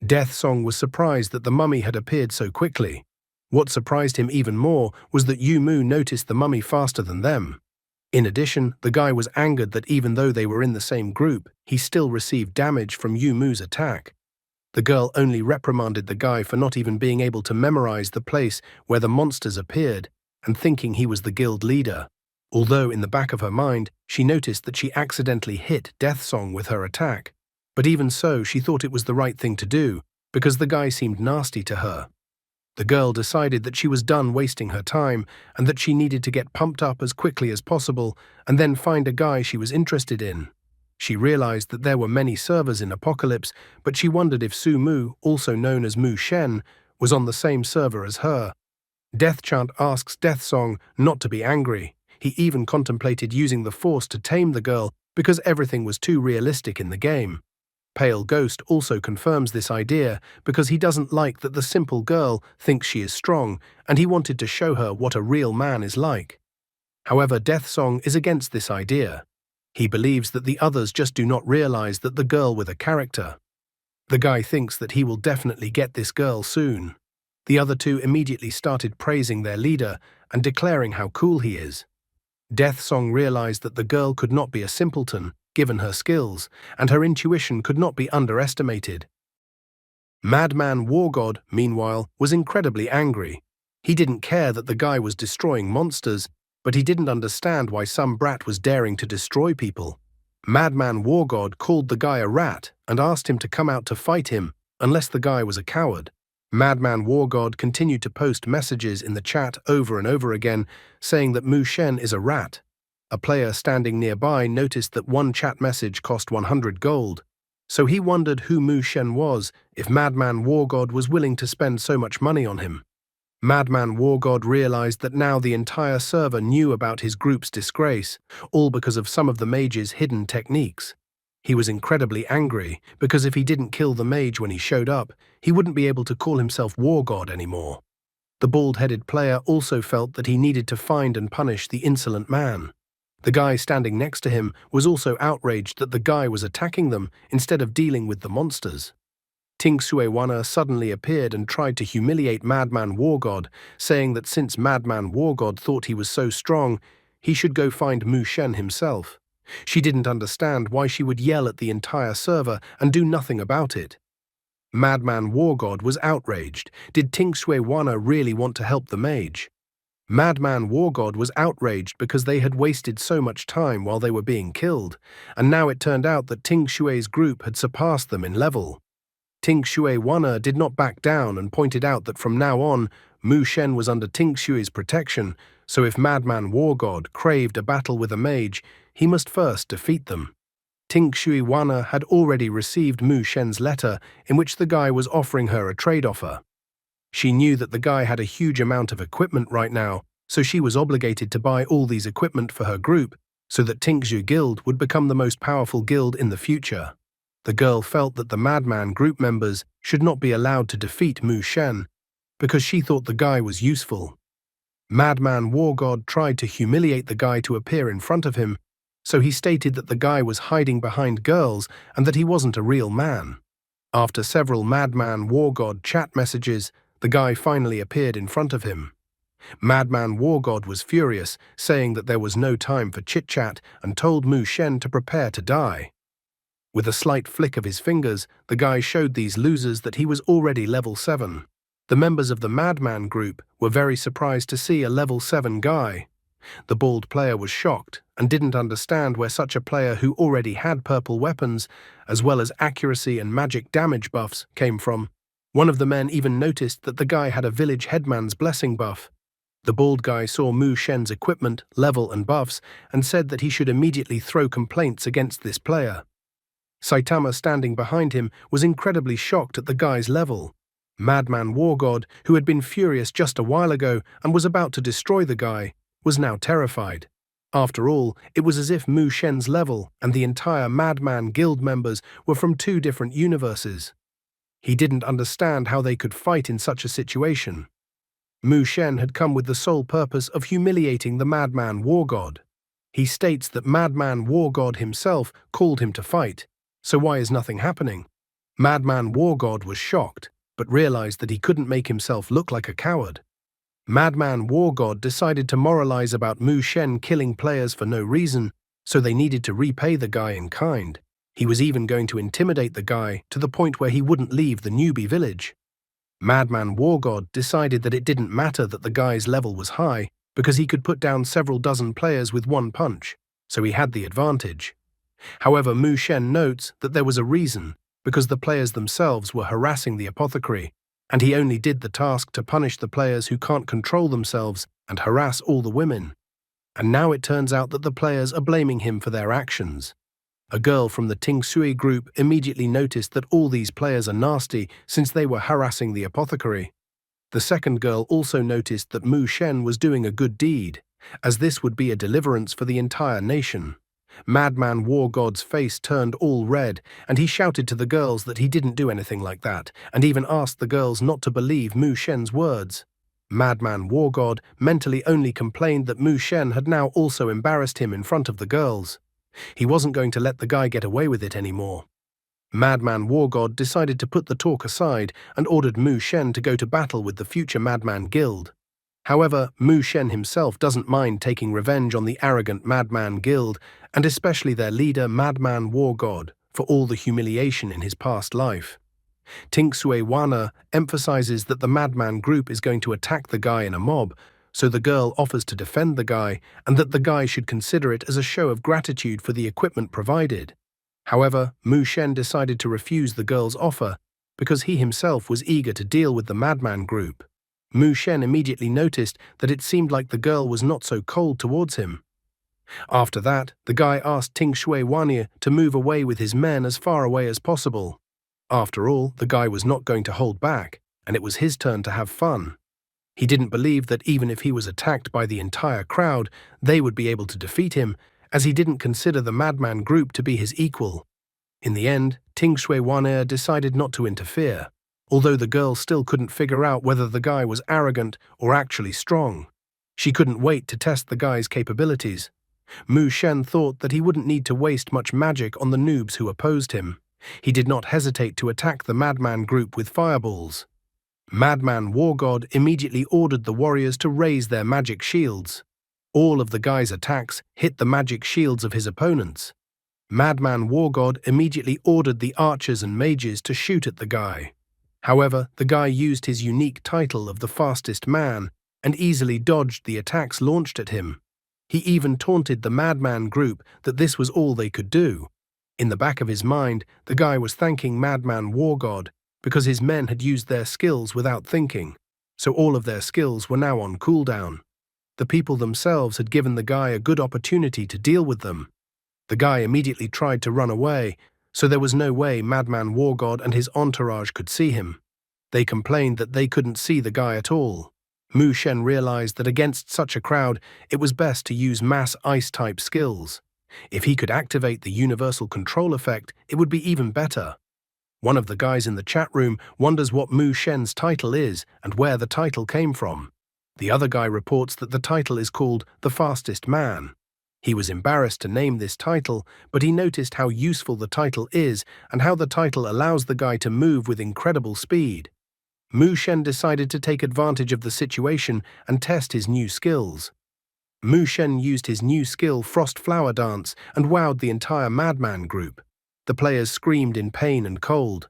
Death Song was surprised that the mummy had appeared so quickly. What surprised him even more was that Yu Mu noticed the mummy faster than them. In addition, the guy was angered that even though they were in the same group, he still received damage from Yu Mu's attack. The girl only reprimanded the guy for not even being able to memorize the place where the monsters appeared and thinking he was the guild leader. Although in the back of her mind, she noticed that she accidentally hit Death Song with her attack. But even so, she thought it was the right thing to do, because the guy seemed nasty to her. The girl decided that she was done wasting her time and that she needed to get pumped up as quickly as possible and then find a guy she was interested in. She realized that there were many servers in Apocalypse, but she wondered if Su Mu, also known as Mu Shen, was on the same server as her. Death Chant asks Death Song not to be angry. He even contemplated using the Force to tame the girl because everything was too realistic in the game. Pale Ghost also confirms this idea because he doesn't like that the simple girl thinks she is strong and he wanted to show her what a real man is like. However, Death Song is against this idea. He believes that the others just do not realize that the girl with a character. The guy thinks that he will definitely get this girl soon. The other two immediately started praising their leader and declaring how cool he is. Death Song realized that the girl could not be a simpleton, given her skills, and her intuition could not be underestimated. Madman War God, meanwhile, was incredibly angry. He didn't care that the guy was destroying monsters, but he didn't understand why some brat was daring to destroy people. Madman War God called the guy a rat and asked him to come out to fight him, unless the guy was a coward. Madman War God continued to post messages in the chat over and over again, saying that Mu Shen is a rat. A player standing nearby noticed that one chat message cost 100 gold, so he wondered who Mu Shen was if Madman War God was willing to spend so much money on him. Madman War God realized that now the entire server knew about his group's disgrace, all because of some of the mage's hidden techniques. He was incredibly angry because if he didn't kill the mage when he showed up, he wouldn't be able to call himself War God anymore. The bald-headed player also felt that he needed to find and punish the insolent man. The guy standing next to him was also outraged that the guy was attacking them instead of dealing with the monsters. Ting Sui-wana suddenly appeared and tried to humiliate Madman Wargod, saying that since Madman Wargod thought he was so strong, he should go find Mu Shen himself. She didn't understand why she would yell at the entire server and do nothing about it. Madman Wargod was outraged. Did Ting Sui-wana really want to help the mage? Madman Wargod was outraged because they had wasted so much time while they were being killed, and now it turned out that Ting Shui's group had surpassed them in level. Ting Sui-wana did not back down and pointed out that from now on, Mu Shen was under Ting Shui's protection, so if Madman Wargod craved a battle with a mage, he must first defeat them. Ting Sui-wana had already received Mu Shen's letter in which the guy was offering her a trade offer. She knew that the guy had a huge amount of equipment right now, so she was obligated to buy all these equipment for her group so that Tingshu Guild would become the most powerful guild in the future. The girl felt that the Madman group members should not be allowed to defeat Mu Shen because she thought the guy was useful. Madman Wargod tried to humiliate the guy to appear in front of him, so he stated that the guy was hiding behind girls and that he wasn't a real man. After several Madman Wargod chat messages, the guy finally appeared in front of him. Madman Wargod was furious, saying that there was no time for chit-chat and told Mu Shen to prepare to die. With a slight flick of his fingers, the guy showed these losers that he was already level 7. The members of the Madman group were very surprised to see a level 7 guy. The bald player was shocked and didn't understand where such a player who already had purple weapons, as well as accuracy and magic damage buffs, came from. One of the men even noticed that the guy had a village headman's blessing buff. The bald guy saw Mu Shen's equipment, level and buffs and said that he should immediately throw complaints against this player. Saitama, standing behind him, was incredibly shocked at the guy's level. Madman Wargod, who had been furious just a while ago and was about to destroy the guy, was now terrified. After all, it was as if Mu Shen's level and the entire Madman Guild members were from 2 different universes. He didn't understand how they could fight in such a situation. Mu Shen had come with the sole purpose of humiliating the Madman Wargod. He states that Madman Wargod himself called him to fight. So why is nothing happening? Madman Wargod was shocked, but realized that he couldn't make himself look like a coward. Madman Wargod decided to moralize about Mu Shen killing players for no reason, so they needed to repay the guy in kind. He was even going to intimidate the guy to the point where he wouldn't leave the newbie village. Madman Wargod decided that it didn't matter that the guy's level was high, because he could put down several dozen players with one punch, so he had the advantage. However, Mu Shen notes that there was a reason, because the players themselves were harassing the apothecary, and he only did the task to punish the players who can't control themselves and harass all the women. And now it turns out that the players are blaming him for their actions. A girl from the Ting Sui group immediately noticed that all these players are nasty since they were harassing the apothecary. The second girl also noticed that Mu Shen was doing a good deed, as this would be a deliverance for the entire nation. Madman Wargod's face turned all red, and he shouted to the girls that he didn't do anything like that, and even asked the girls not to believe Mu Shen's words. Madman Wargod mentally only complained that Mu Shen had now also embarrassed him in front of the girls. He wasn't going to let the guy get away with it anymore. Madman Wargod decided to put the talk aside and ordered Mu Shen to go to battle with the future Madman Guild. However, Mu Shen himself doesn't mind taking revenge on the arrogant Madman Guild, and especially their leader Madman Wargod, for all the humiliation in his past life. Ting Sui-wana emphasizes that the Madman group is going to attack the guy in a mob, so the girl offers to defend the guy and that the guy should consider it as a show of gratitude for the equipment provided. However, Mu Shen decided to refuse the girl's offer because he himself was eager to deal with the Madman group. Mu Shen immediately noticed that it seemed like the girl was not so cold towards him. After that, the guy asked Ting Sui-wana to move away with his men as far away as possible. After all, the guy was not going to hold back, and it was his turn to have fun. He didn't believe that even if he was attacked by the entire crowd, they would be able to defeat him, as he didn't consider the Madman group to be his equal. In the end, Ting Sui-wana decided not to interfere, although the girl still couldn't figure out whether the guy was arrogant or actually strong. She couldn't wait to test the guy's capabilities. Mu Shen thought that he wouldn't need to waste much magic on the noobs who opposed him. He did not hesitate to attack the Madman group with fireballs. Madman War God immediately ordered the warriors to raise their magic shields. All of the guy's attacks hit the magic shields of his opponents. Madman War God immediately ordered the archers and mages to shoot at the guy. However, the guy used his unique title of the fastest man and easily dodged the attacks launched at him. He even taunted the Madman group that this was all they could do. In the back of his mind, the guy was thanking Madman War God because his men had used their skills without thinking, so all of their skills were now on cooldown. The people themselves had given the guy a good opportunity to deal with them. The guy immediately tried to run away, so there was no way Madman War God and his entourage could see him. They complained that they couldn't see the guy at all. Mu Shen realized that against such a crowd, it was best to use mass ice-type skills. If he could activate the universal control effect, it would be even better. One of the guys in the chat room wonders what Mu Shen's title is and where the title came from. The other guy reports that the title is called the Fastest Man. He was embarrassed to name this title, but he noticed how useful the title is and how the title allows the guy to move with incredible speed. Mu Shen decided to take advantage of the situation and test his new skills. Mu Shen used his new skill Frost Flower Dance and wowed the entire Madman group. The players screamed in pain and cold.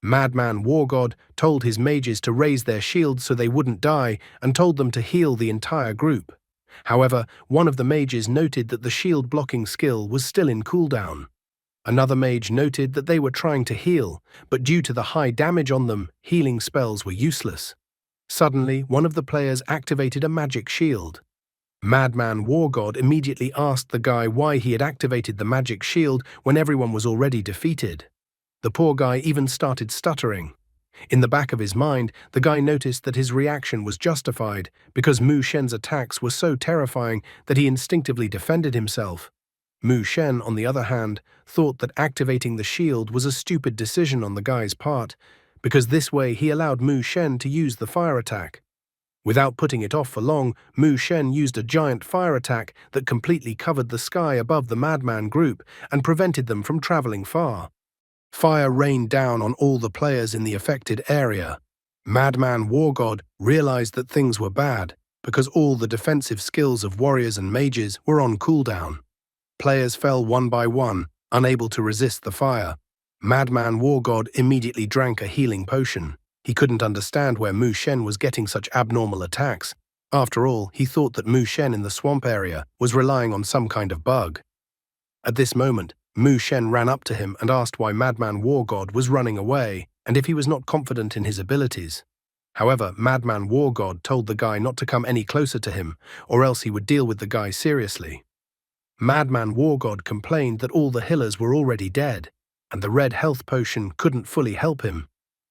Madman War God told his mages to raise their shields so they wouldn't die and told them to heal the entire group. However, one of the mages noted that the shield blocking skill was still in cooldown. Another mage noted that they were trying to heal, but due to the high damage on them, healing spells were useless. Suddenly, one of the players activated a magic shield. Madman War God immediately asked the guy why he had activated the magic shield when everyone was already defeated. The poor guy even started stuttering. In the back of his mind, the guy noticed that his reaction was justified because Mu Shen's attacks were so terrifying that he instinctively defended himself. Mu Shen, on the other hand, thought that activating the shield was a stupid decision on the guy's part, because this way he allowed Mu Shen to use the fire attack. Without putting it off for long, Mu Shen used a giant fire attack that completely covered the sky above the Madman group and prevented them from traveling far. Fire rained down on all the players in the affected area. Madman War God realized that things were bad because all the defensive skills of warriors and mages were on cooldown. Players fell one by one, unable to resist the fire. Madman War God immediately drank a healing potion. He couldn't understand where Mu Shen was getting such abnormal attacks. After all, he thought that Mu Shen in the swamp area was relying on some kind of bug. At this moment, Mu Shen ran up to him and asked why Madman War God was running away and if he was not confident in his abilities. However, Madman War God told the guy not to come any closer to him, or else he would deal with the guy seriously. Madman War God complained that all the healers were already dead, and the red health potion couldn't fully help him.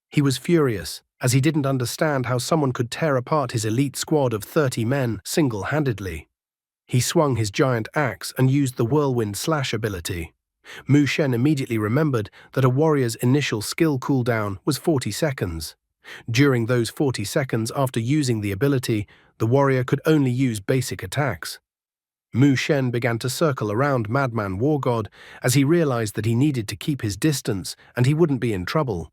He was furious, as he didn't understand how someone could tear apart his elite squad of 30 men single-handedly. He swung his giant axe and used the Whirlwind Slash ability. Mu Shen immediately remembered that a warrior's initial skill cooldown was 40 seconds. During those 40 seconds after using the ability, the warrior could only use basic attacks. Mu Shen began to circle around Madman War God as he realized that he needed to keep his distance and he wouldn't be in trouble.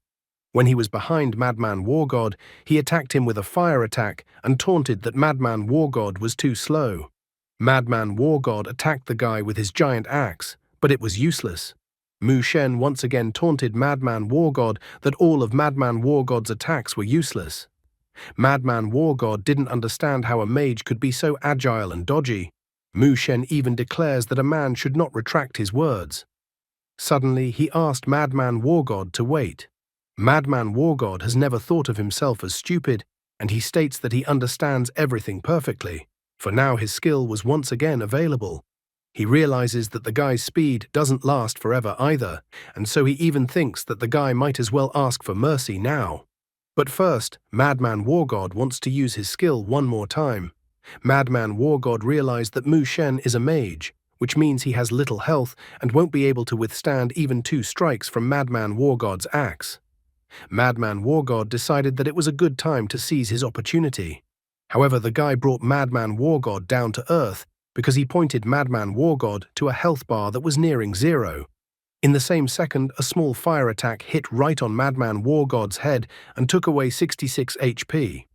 When he was behind Madman War God, he attacked him with a fire attack and taunted that Madman War God was too slow. Madman War God attacked the guy with his giant axe, but it was useless. Mu Shen once again taunted Madman War God that all of Madman War God's attacks were useless. Madman War God didn't understand how a mage could be so agile and dodgy. Mu Shen even declares that a man should not retract his words. Suddenly, he asked Madman War God to wait. Madman War God has never thought of himself as stupid, and he states that he understands everything perfectly, for now his skill was once again available. He realizes that the guy's speed doesn't last forever either, and so he even thinks that the guy might as well ask for mercy now. But first, Madman War God wants to use his skill one more time. Madman War God realized that Mu Shen is a mage, which means he has little health and won't be able to withstand even 2 strikes from Madman War God's axe. Madman War God decided that it was a good time to seize his opportunity. However, the guy brought Madman War God down to earth because he pointed Madman War God to a health bar that was nearing 0. In the same second, a small fire attack hit right on Madman War God's head and took away 66 HP.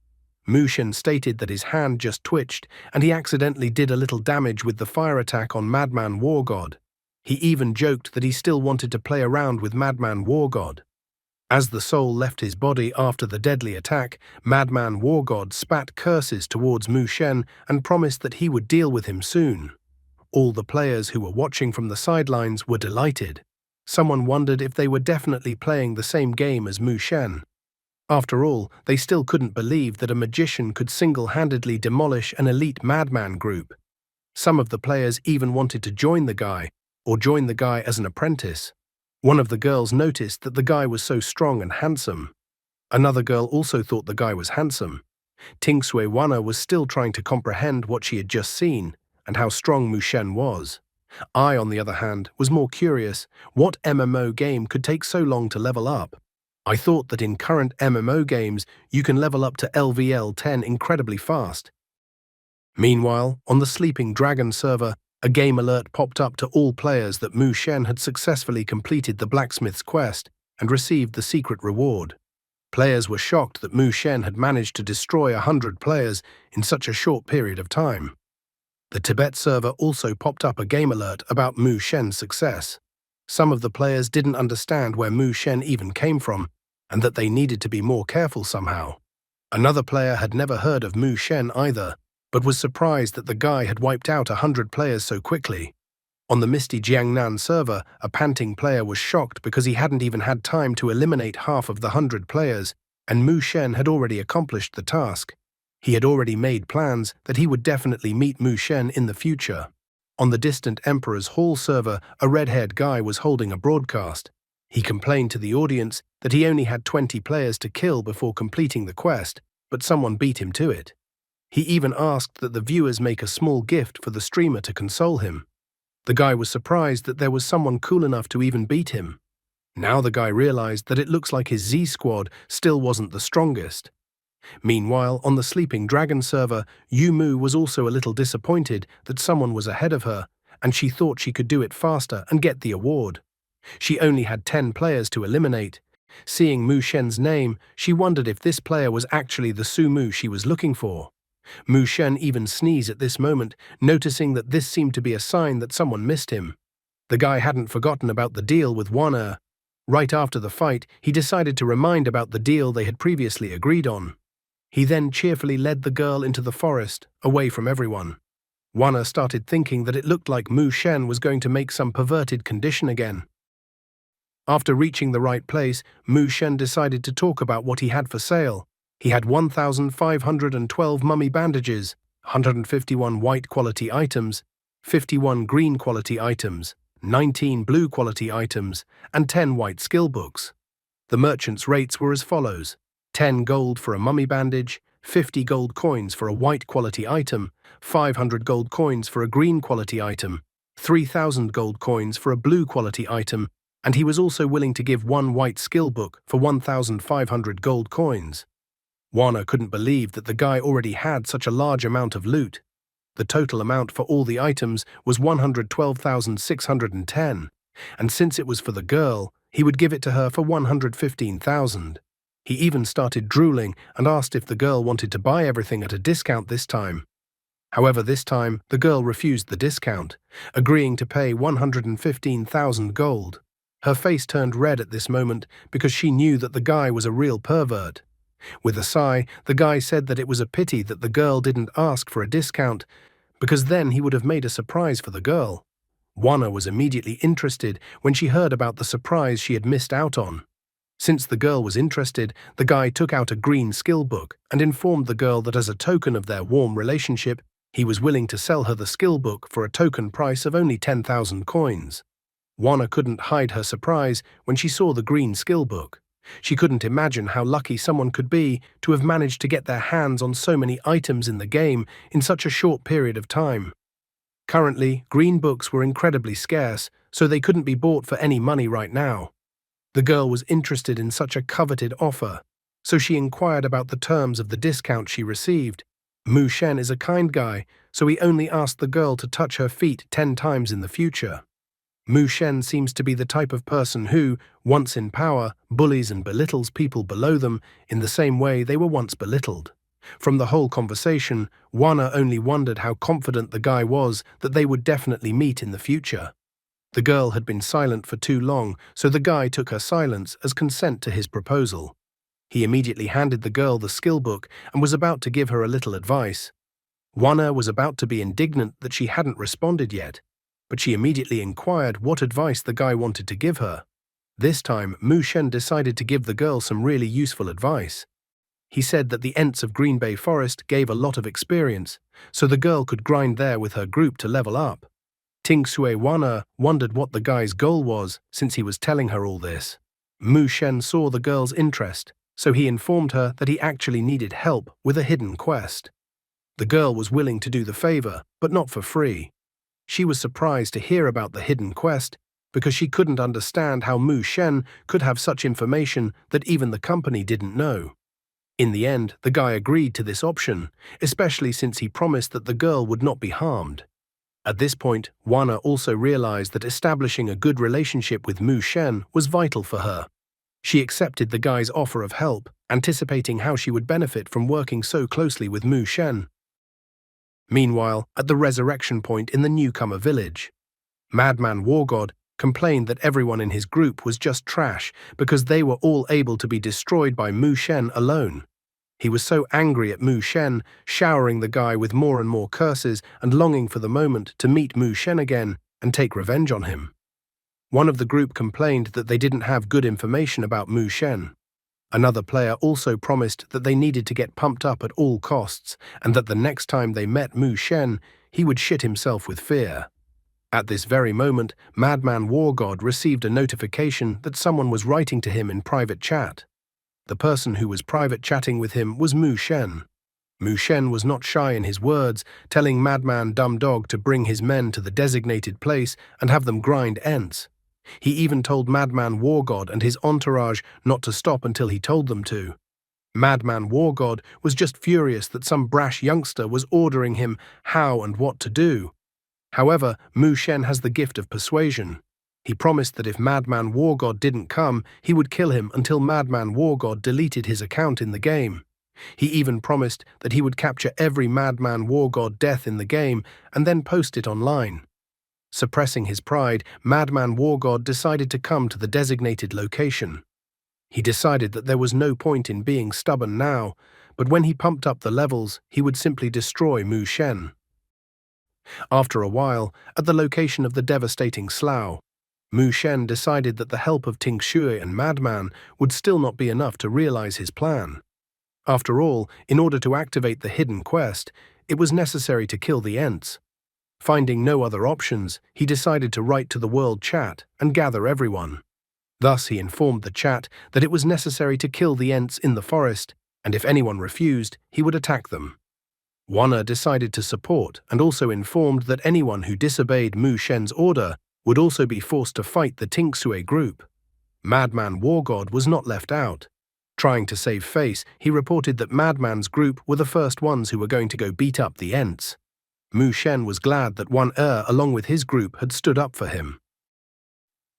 Mu Shen stated that his hand just twitched and he accidentally did a little damage with the fire attack on Madman War God. He even joked that he still wanted to play around with Madman War God. As the soul left his body after the deadly attack, Madman War God spat curses towards Mu Shen and promised that he would deal with him soon. All the players who were watching from the sidelines were delighted. Someone wondered if they were definitely playing the same game as Mu Shen. After all, they still couldn't believe that a magician could single-handedly demolish an elite madman group. Some of the players even wanted to join the guy, or join the guy as an apprentice. One of the girls noticed that the guy was so strong and handsome. Another girl also thought the guy was handsome. Ting Sui Wana was still trying to comprehend what she had just seen, and how strong Mu Shen was. I, on the other hand, was more curious what MMO game could take so long to level up. I thought that in current MMO games you can level up to LVL 10 incredibly fast. Meanwhile, on the Sleeping Dragon server, a game alert popped up to all players that Mu Shen had successfully completed the blacksmith's quest and received the secret reward. Players were shocked that Mu Shen had managed to destroy 100 players in such a short period of time. The Tibet server also popped up a game alert about Mu Shen's success. Some of the players didn't understand where Mu Shen even came from, and that they needed to be more careful somehow. Another player had never heard of Mu Shen either, but was surprised that the guy had wiped out 100 players so quickly. On the Misty Jiangnan server, a panting player was shocked because he hadn't even had time to eliminate half of the 100 players, and Mu Shen had already accomplished the task. He had already made plans that he would definitely meet Mu Shen in the future. On the Distant Emperor's Hall server, a red-haired guy was holding a broadcast. He complained to the audience that he only had 20 players to kill before completing the quest, but someone beat him to it. He even asked that the viewers make a small gift for the streamer to console him. The guy was surprised that there was someone cool enough to even beat him. Now the guy realized that it looks like his Z squad still wasn't the strongest. Meanwhile, on the Sleeping Dragon server, Yu Mu was also a little disappointed that someone was ahead of her, and she thought she could do it faster and get the award. She only had 10 players to eliminate. Seeing Mu Shen's name, she wondered if this player was actually the Su Mu she was looking for. Mu Shen even sneezed at this moment, noticing that this seemed to be a sign that someone missed him. The guy hadn't forgotten about the deal with Wana. Right after the fight, he decided to remind about the deal they had previously agreed on. He then cheerfully led the girl into the forest, away from everyone. Wana started thinking that it looked like Mu Shen was going to make some perverted condition again. After reaching the right place, Mu Shen decided to talk about what he had for sale. He had 1,512 mummy bandages, 151 white quality items, 51 green quality items, 19 blue quality items, and 10 white skill books. The merchant's rates were as follows: 10 gold for a mummy bandage, 50 gold coins for a white quality item, 500 gold coins for a green quality item, 3,000 gold coins for a blue quality item, and he was also willing to give 1 white skill book for 1,500 gold coins. Wana couldn't believe that the guy already had such a large amount of loot. The total amount for all the items was 112,610, and since it was for the girl, he would give it to her for 115,000. He even started drooling and asked if the girl wanted to buy everything at a discount this time. However, this time, the girl refused the discount, agreeing to pay 115,000 gold. Her face turned red at this moment because she knew that the guy was a real pervert. With a sigh, the guy said that it was a pity that the girl didn't ask for a discount, because then he would have made a surprise for the girl. Wana was immediately interested when she heard about the surprise she had missed out on. Since the girl was interested, the guy took out a green skill book and informed the girl that as a token of their warm relationship, he was willing to sell her the skill book for a token price of only 10,000 coins. Wana couldn't hide her surprise when she saw the green skill book. She couldn't imagine how lucky someone could be to have managed to get their hands on so many items in the game in such a short period of time. Currently, green books were incredibly scarce, so they couldn't be bought for any money right now. The girl was interested in such a coveted offer, so she inquired about the terms of the discount she received. Mu Shen is a kind guy, so he only asked the girl to touch her feet 10 times in the future. Mu Shen seems to be the type of person who, once in power, bullies and belittles people below them in the same way they were once belittled. From the whole conversation, Wana only wondered how confident the guy was that they would definitely meet in the future. The girl had been silent for too long, so the guy took her silence as consent to his proposal. He immediately handed the girl the skill book and was about to give her a little advice. Wana was about to be indignant that she hadn't responded yet, but she immediately inquired what advice the guy wanted to give her. This time, Mu Shen decided to give the girl some really useful advice. He said that the Ents of Green Bay Forest gave a lot of experience, so the girl could grind there with her group to level up. Ting Sui Wana wondered what the guy's goal was since he was telling her all this. Mu Shen saw the girl's interest, so he informed her that he actually needed help with a hidden quest. The girl was willing to do the favor, but not for free. She was surprised to hear about the hidden quest because she couldn't understand how Mu Shen could have such information that even the company didn't know. In the end, the guy agreed to this option, especially since he promised that the girl would not be harmed. At this point, Wana also realized that establishing a good relationship with Mu Shen was vital for her. She accepted the guy's offer of help, anticipating how she would benefit from working so closely with Mu Shen. Meanwhile, at the resurrection point in the newcomer village, Madman War God complained that everyone in his group was just trash because they were all able to be destroyed by Mu Shen alone. He was so angry at Mu Shen, showering the guy with more and more curses and longing for the moment to meet Mu Shen again and take revenge on him. One of the group complained that they didn't have good information about Mu Shen. Another player also promised that they needed to get pumped up at all costs and that the next time they met Mu Shen, he would shit himself with fear. At this very moment, Madman War God received a notification that someone was writing to him in private chat. The person who was private chatting with him was Mu Shen. Mu Shen was not shy in his words, telling Madman Dumb Dog to bring his men to the designated place and have them grind Ents. He even told Madman War God and his entourage not to stop until he told them to. Madman War God was just furious that some brash youngster was ordering him how and what to do. However, Mu Shen has the gift of persuasion. He promised that if Madman War God didn't come, he would kill him until Madman War God deleted his account in the game. He even promised that he would capture every Madman War God death in the game and then post it online. Suppressing his pride, Madman War God decided to come to the designated location. He decided that there was no point in being stubborn now, but when he pumped up the levels, he would simply destroy Mu Shen. After a while, at the location of the devastating slough, Mu Shen decided that the help of Ting Shui and Madman would still not be enough to realize his plan. After all, in order to activate the hidden quest, it was necessary to kill the Ents. Finding no other options, he decided to write to the world chat and gather everyone. Thus he informed the chat that it was necessary to kill the Ents in the forest, and if anyone refused, he would attack them. Wana decided to support and also informed that anyone who disobeyed Mu Shen's order would also be forced to fight the Ting Sui group. Madman War God was not left out. Trying to save face, he reported that Madman's group were the first ones who were going to go beat up the Ents. Mu Shen was glad that along with his group, had stood up for him.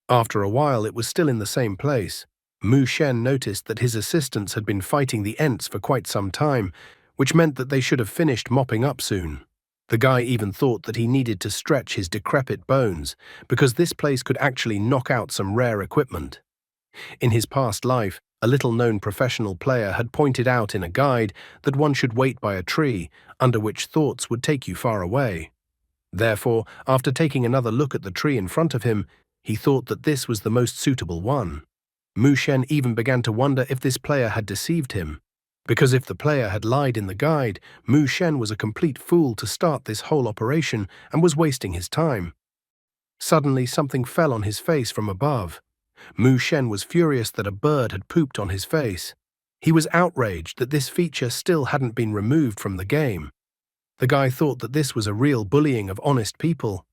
After a while, it was still in the same place. Mu Shen noticed that his assistants had been fighting the Ents for quite some time, which meant that they should have finished mopping up soon. The guy even thought that he needed to stretch his decrepit bones, because this place could actually knock out some rare equipment. In his past life, a little-known professional player had pointed out in a guide that one should wait by a tree, under which thoughts would take you far away. Therefore, after taking another look at the tree in front of him, he thought that this was the most suitable one. Mu Shen even began to wonder if this player had deceived him. Because if the player had lied in the guide, Mu Shen was a complete fool to start this whole operation and was wasting his time. Suddenly, something fell on his face from above. Mu Shen was furious that a bird had pooped on his face. He was outraged that this feature still hadn't been removed from the game. The guy thought that this was a real bullying of honest people.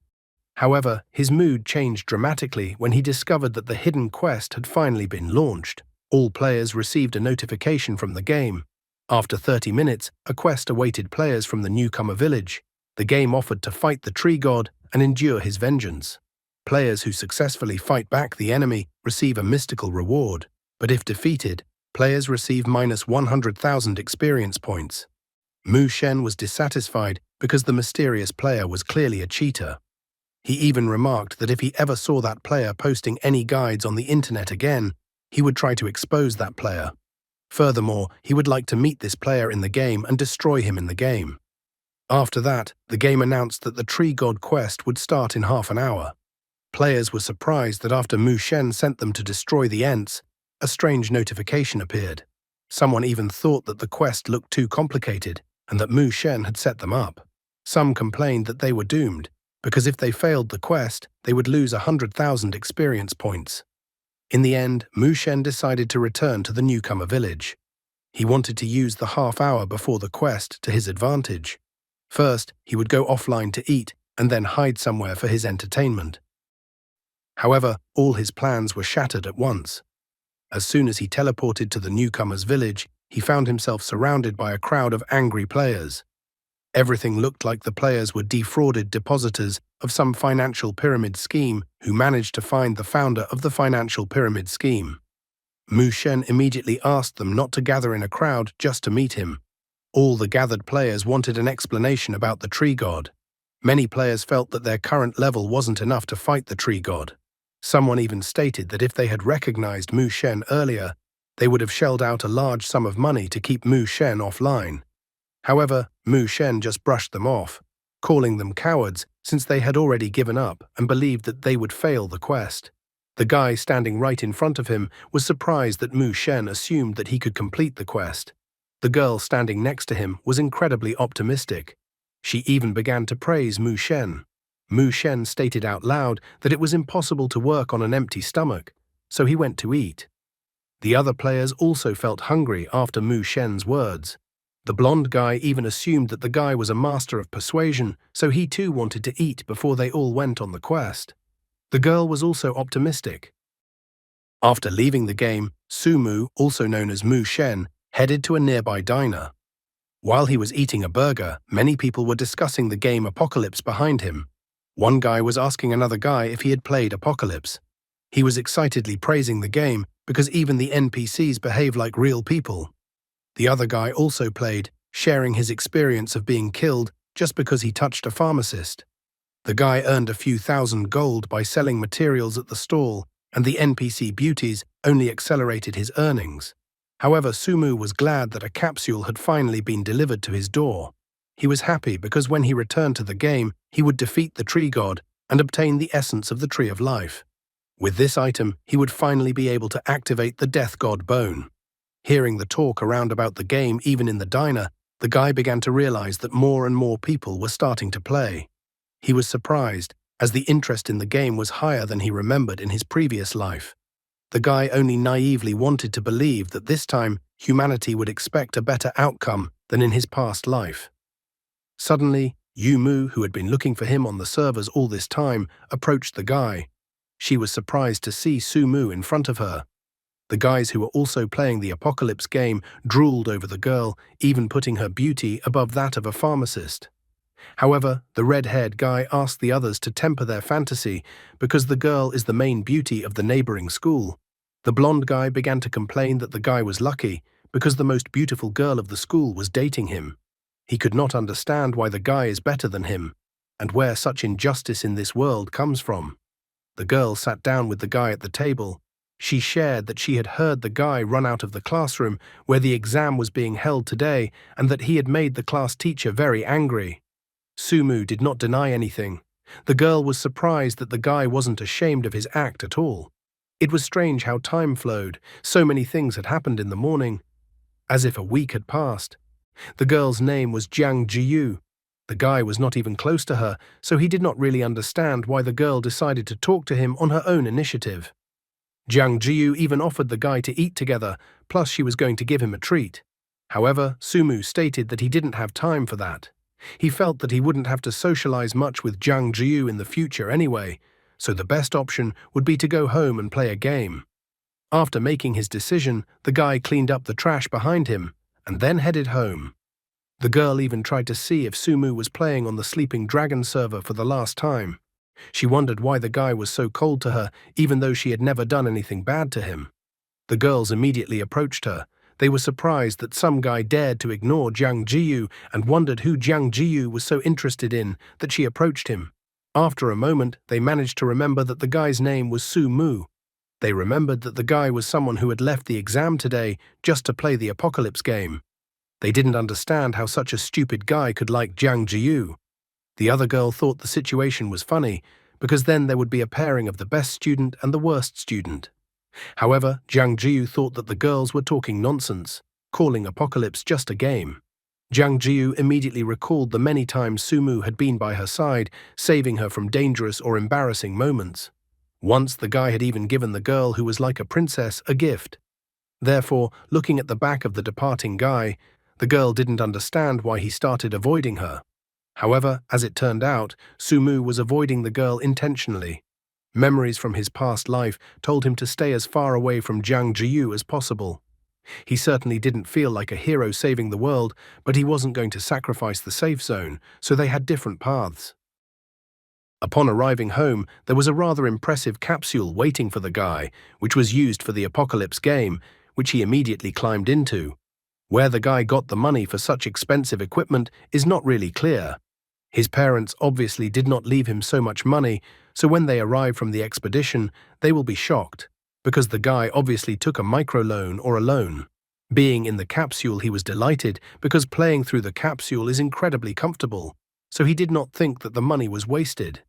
However, his mood changed dramatically when he discovered that the hidden quest had finally been launched. All players received a notification from the game. After 30 minutes, a quest awaited players from the newcomer village. The game offered to fight the tree god and endure his vengeance. Players who successfully fight back the enemy receive a mystical reward, but if defeated, players receive minus 100,000 experience points. Mu Shen was dissatisfied because the mysterious player was clearly a cheater. He even remarked that if he ever saw that player posting any guides on the internet again, he would try to expose that player. Furthermore, he would like to meet this player in the game and destroy him in the game. After that, the game announced that the Tree God quest would start in half an hour. Players were surprised that after Mu Shen sent them to destroy the Ents, a strange notification appeared. Someone even thought that the quest looked too complicated and that Mu Shen had set them up. Some complained that they were doomed, because if they failed the quest, they would lose 100,000 experience points. In the end, Mu Shen decided to return to the newcomer village. He wanted to use the half hour before the quest to his advantage. First, he would go offline to eat and then hide somewhere for his entertainment. However, all his plans were shattered at once. As soon as he teleported to the newcomer's village, he found himself surrounded by a crowd of angry players. Everything looked like the players were defrauded depositors of some financial pyramid scheme who managed to find the founder of the financial pyramid scheme. Mu Shen immediately asked them not to gather in a crowd just to meet him. All the gathered players wanted an explanation about the Tree God. Many players felt that their current level wasn't enough to fight the Tree God. Someone even stated that if they had recognized Mu Shen earlier, they would have shelled out a large sum of money to keep Mu Shen offline. However, Mu Shen just brushed them off, calling them cowards since they had already given up and believed that they would fail the quest. The guy standing right in front of him was surprised that Mu Shen assumed that he could complete the quest. The girl standing next to him was incredibly optimistic. She even began to praise Mu Shen. Mu Shen stated out loud that it was impossible to work on an empty stomach, so he went to eat. The other players also felt hungry after Mu Shen's words. The blonde guy even assumed that the guy was a master of persuasion, so he too wanted to eat before they all went on the quest. The girl was also optimistic. After leaving the game, Sumu, also known as Mu Shen, headed to a nearby diner. While he was eating a burger, many people were discussing the game Apocalypse behind him. One guy was asking another guy if he had played Apocalypse. He was excitedly praising the game because even the NPCs behave like real people. The other guy also played, sharing his experience of being killed just because he touched a pharmacist. The guy earned a few thousand gold by selling materials at the stall, and the NPC beauties only accelerated his earnings. However, Sumu was glad that a capsule had finally been delivered to his door. He was happy because when he returned to the game, he would defeat the Tree God and obtain the essence of the Tree of Life. With this item, he would finally be able to activate the Death God Bone. Hearing the talk around about the game even in the diner, the guy began to realize that more and more people were starting to play. He was surprised, as the interest in the game was higher than he remembered in his previous life. The guy only naively wanted to believe that this time humanity would expect a better outcome than in his past life. Suddenly, Yu Mu, who had been looking for him on the servers all this time, approached the guy. She was surprised to see Sumu in front of her. The guys who were also playing the Apocalypse game drooled over the girl, even putting her beauty above that of a pharmacist. However, the red-haired guy asked the others to temper their fantasy because the girl is the main beauty of the neighboring school. The blonde guy began to complain that the guy was lucky because the most beautiful girl of the school was dating him. He could not understand why the guy is better than him and where such injustice in this world comes from. The girl sat down with the guy at the table. She shared that she had heard the guy run out of the classroom where the exam was being held today and that he had made the class teacher very angry. Sumu did not deny anything. The girl was surprised that the guy wasn't ashamed of his act at all. It was strange how time flowed. So many things had happened in the morning, as if a week had passed. The girl's name was Jiang Jiyu. The guy was not even close to her, so he did not really understand why the girl decided to talk to him on her own initiative. Jiang Jiyu even offered the guy to eat together, plus she was going to give him a treat. However, Sumu stated that he didn't have time for that. He felt that he wouldn't have to socialize much with Jiang Jiyu in the future anyway, so the best option would be to go home and play a game. After making his decision, the guy cleaned up the trash behind him and then headed home. The girl even tried to see if Sumu was playing on the Sleeping Dragon server for the last time. She wondered why the guy was so cold to her, even though she had never done anything bad to him. The girls immediately approached her. They were surprised that some guy dared to ignore Jiang Jiyu and wondered who Jiang Jiyu was so interested in that she approached him. After a moment, they managed to remember that the guy's name was Su Mu. They remembered that the guy was someone who had left the exam today just to play the apocalypse game. They didn't understand how such a stupid guy could like Jiang Jiyu. The other girl thought the situation was funny, because then there would be a pairing of the best student and the worst student. However, Jiang Jiyu thought that the girls were talking nonsense, calling Apocalypse just a game. Jiang Jiyu immediately recalled the many times Sumu had been by her side, saving her from dangerous or embarrassing moments. Once the guy had even given the girl who was like a princess a gift. Therefore, looking at the back of the departing guy, the girl didn't understand why he started avoiding her. However, as it turned out, Sumu was avoiding the girl intentionally. Memories from his past life told him to stay as far away from Jiang Jiyu as possible. He certainly didn't feel like a hero saving the world, but he wasn't going to sacrifice the safe zone, so they had different paths. Upon arriving home, there was a rather impressive capsule waiting for the guy, which was used for the apocalypse game, which he immediately climbed into. Where the guy got the money for such expensive equipment is not really clear. His parents obviously did not leave him so much money, so when they arrive from the expedition, they will be shocked, because the guy obviously took a microloan or a loan. Being in the capsule, he was delighted because playing through the capsule is incredibly comfortable, so he did not think that the money was wasted.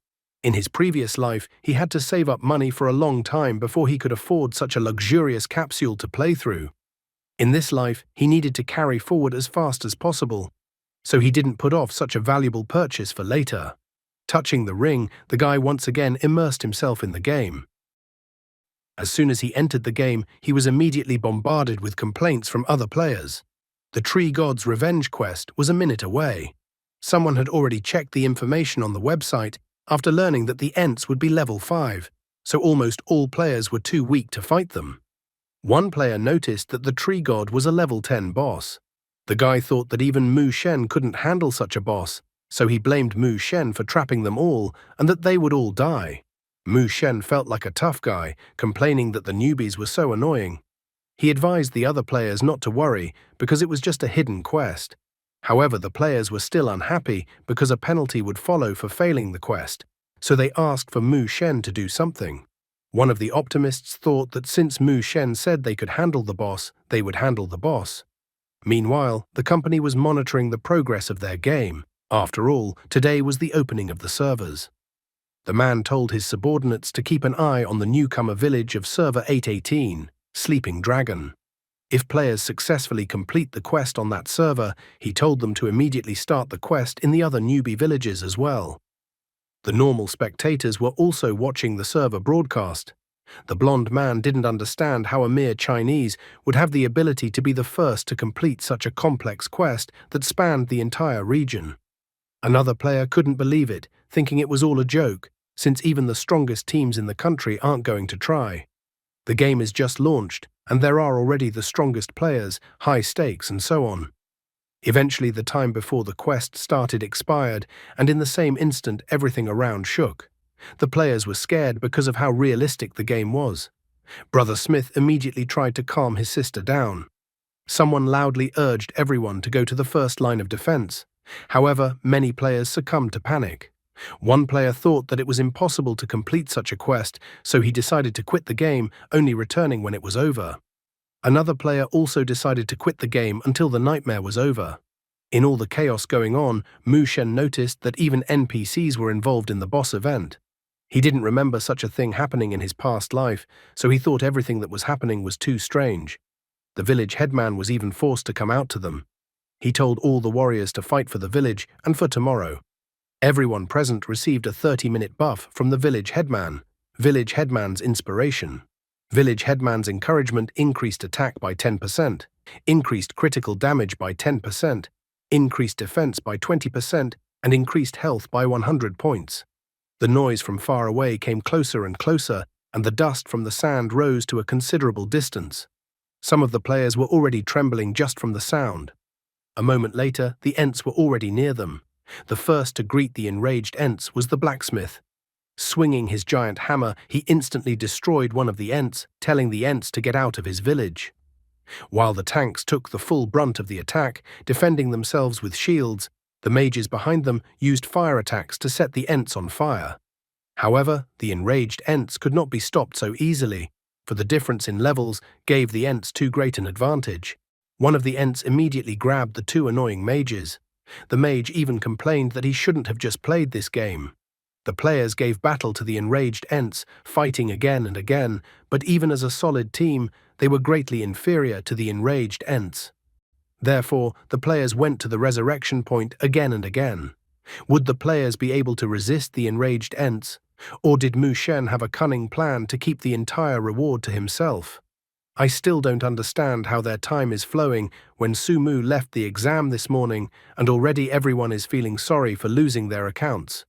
In his previous life, he had to save up money for a long time before he could afford such a luxurious capsule to play through. In this life, he needed to carry forward as fast as possible, so he didn't put off such a valuable purchase for later. Touching the ring, the guy once again immersed himself in the game. As soon as he entered the game, he was immediately bombarded with complaints from other players. The Tree God's revenge quest was a minute away. Someone had already checked the information on the website after learning that the Ents would be level 5, so almost all players were too weak to fight them. One player noticed that the Tree God was a level 10 boss. The guy thought that even Mu Shen couldn't handle such a boss, so he blamed Mu Shen for trapping them all and that they would all die. Mu Shen felt like a tough guy, complaining that the newbies were so annoying. He advised the other players not to worry because it was just a hidden quest. However, the players were still unhappy because a penalty would follow for failing the quest, so they asked for Mu Shen to do something. One of the optimists thought that since Mu Shen said they could handle the boss, they would handle the boss. Meanwhile, the company was monitoring the progress of their game. After all, today was the opening of the servers. The man told his subordinates to keep an eye on the newcomer village of Server 818, Sleeping Dragon. If players successfully complete the quest on that server, he told them to immediately start the quest in the other newbie villages as well. The normal spectators were also watching the server broadcast. The blonde man didn't understand how a mere Chinese would have the ability to be the first to complete such a complex quest that spanned the entire region. Another player couldn't believe it, thinking it was all a joke, since even the strongest teams in the country aren't going to try. The game is just launched, and there are already the strongest players, high stakes, and so on. Eventually, the time before the quest started expired, and in the same instant everything around shook. The players were scared because of how realistic the game was. Brother Smith immediately tried to calm his sister down. Someone loudly urged everyone to go to the first line of defense. However, many players succumbed to panic. One player thought that it was impossible to complete such a quest, so he decided to quit the game, only returning when it was over. Another player also decided to quit the game until the nightmare was over. In all the chaos going on, Mu Shen noticed that even NPCs were involved in the boss event. He didn't remember such a thing happening in his past life, so he thought everything that was happening was too strange. The village headman was even forced to come out to them. He told all the warriors to fight for the village and for tomorrow. Everyone present received a 30-minute buff from the village headman. Village headman's inspiration. Village headman's encouragement increased attack by 10%, increased critical damage by 10%, increased defense by 20%, and increased health by 100 points. The noise from far away came closer and closer, and the dust from the sand rose to a considerable distance. Some of the players were already trembling just from the sound. A moment later, the Ents were already near them. The first to greet the enraged Ents was the blacksmith. Swinging his giant hammer, he instantly destroyed one of the Ents, telling the Ents to get out of his village. While the tanks took the full brunt of the attack, defending themselves with shields, the mages behind them used fire attacks to set the Ents on fire. However, the enraged Ents could not be stopped so easily, for the difference in levels gave the Ents too great an advantage. One of the Ents immediately grabbed the two annoying mages. The mage even complained that he shouldn't have just played this game. The players gave battle to the enraged Ents, fighting again and again, but even as a solid team, they were greatly inferior to the enraged Ents. Therefore, the players went to the resurrection point again and again. Would the players be able to resist the enraged Ents, or did Mu Shen have a cunning plan to keep the entire reward to himself? I still don't understand how their time is flowing when Su Mu left the exam this morning and already everyone is feeling sorry for losing their accounts.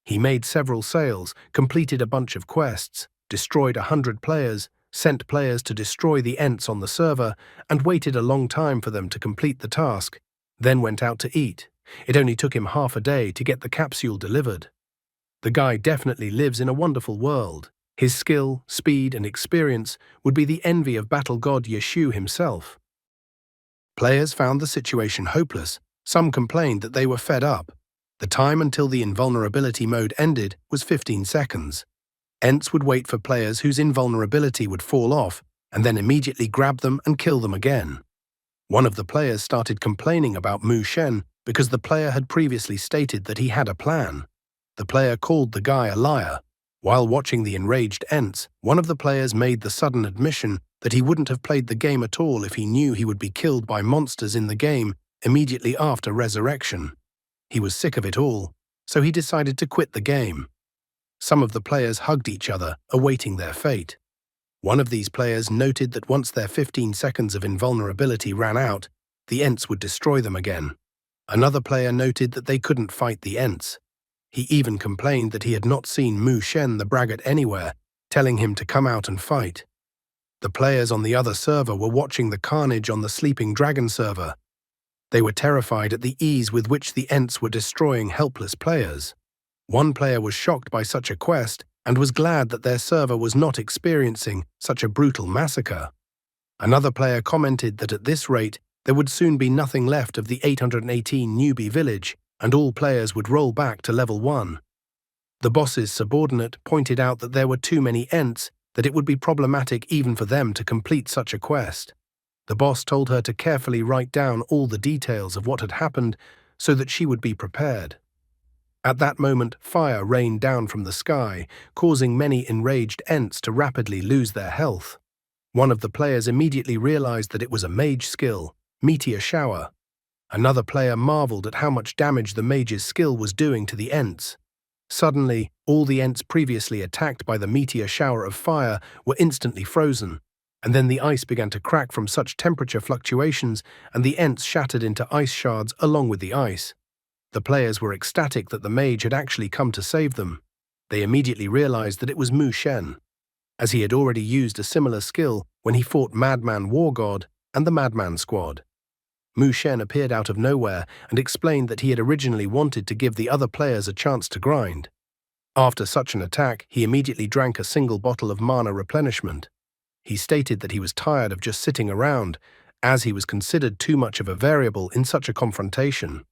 He made several sales, completed a bunch of quests, destroyed 100 players, sent players to destroy the Ents on the server, and waited a long time for them to complete the task, then went out to eat. It only took him half a day to get the capsule delivered. The guy definitely lives in a wonderful world. His skill, speed, and experience would be the envy of battle god Yeshu himself. Players found the situation hopeless. Some complained that they were fed up. The time until the invulnerability mode ended was 15 seconds. Ents would wait for players whose invulnerability would fall off, and then immediately grab them and kill them again. One of the players started complaining about Mu Shen because the player had previously stated that he had a plan. The player called the guy a liar. While watching the enraged Ents, one of the players made the sudden admission that he wouldn't have played the game at all if he knew he would be killed by monsters in the game immediately after resurrection. He was sick of it all, so he decided to quit the game. Some of the players hugged each other, awaiting their fate. One of these players noted that once their 15 seconds of invulnerability ran out, the Ents would destroy them again. Another player noted that they couldn't fight the Ents. He even complained that he had not seen Mu Shen the braggart anywhere, telling him to come out and fight. The players on the other server were watching the carnage on the Sleeping Dragon server. They were terrified at the ease with which the Ents were destroying helpless players. One player was shocked by such a quest and was glad that their server was not experiencing such a brutal massacre. Another player commented that at this rate, there would soon be nothing left of the 818 newbie village, and all players would roll back to level 1. The boss's subordinate pointed out that there were too many Ents, that it would be problematic even for them to complete such a quest. The boss told her to carefully write down all the details of what had happened so that she would be prepared. At that moment, fire rained down from the sky, causing many enraged Ents to rapidly lose their health. One of the players immediately realized that it was a mage skill, Meteor Shower. Another player marveled at how much damage the mage's skill was doing to the Ents. Suddenly, all the Ents previously attacked by the Meteor Shower of fire were instantly frozen, and then the ice began to crack from such temperature fluctuations, and the Ents shattered into ice shards along with the ice. The players were ecstatic that the mage had actually come to save them. They immediately realized that it was Mu Shen, as he had already used a similar skill when he fought Madman War God and the Madman Squad. Mu Shen appeared out of nowhere and explained that he had originally wanted to give the other players a chance to grind. After such an attack, he immediately drank a single bottle of mana replenishment. He stated that he was tired of just sitting around, as he was considered too much of a variable in such a confrontation.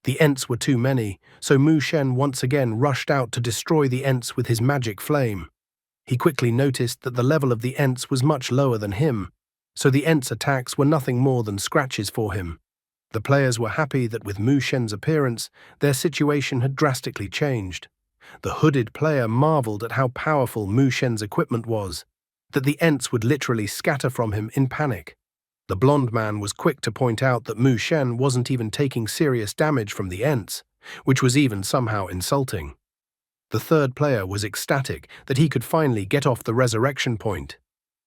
The Ents were too many, so Mu Shen once again rushed out to destroy the Ents with his magic flame. He quickly noticed that the level of the Ents was much lower than him, so the Ents' attacks were nothing more than scratches for him. The players were happy that with Mu Shen's appearance, their situation had drastically changed. The hooded player marveled at how powerful Mu Shen's equipment was, that the Ents would literally scatter from him in panic. The blonde man was quick to point out that Mu Shen wasn't even taking serious damage from the Ents, which was even somehow insulting. The third player was ecstatic that he could finally get off the resurrection point.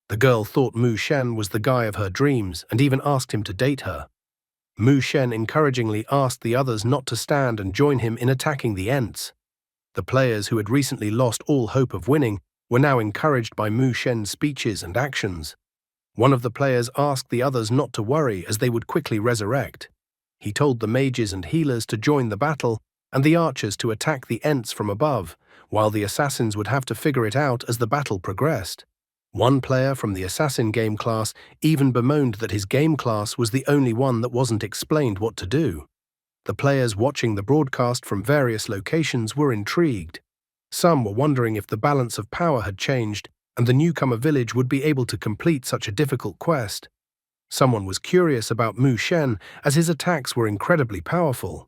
The girl thought Mu Shen was the guy of her dreams and even asked him to date her. Mu Shen encouragingly asked the others not to stand and join him in attacking the Ents. The players who had recently lost all hope of winning were now encouraged by Mu Shen's speeches and actions. One of the players asked the others not to worry as they would quickly resurrect. He told the mages and healers to join the battle and the archers to attack the Ents from above, while the assassins would have to figure it out as the battle progressed. One player from the assassin game class even bemoaned that his game class was the only one that wasn't explained what to do. The players watching the broadcast from various locations were intrigued. Some were wondering if the balance of power had changed and the newcomer village would be able to complete such a difficult quest. Someone was curious about Mu Shen as his attacks were incredibly powerful.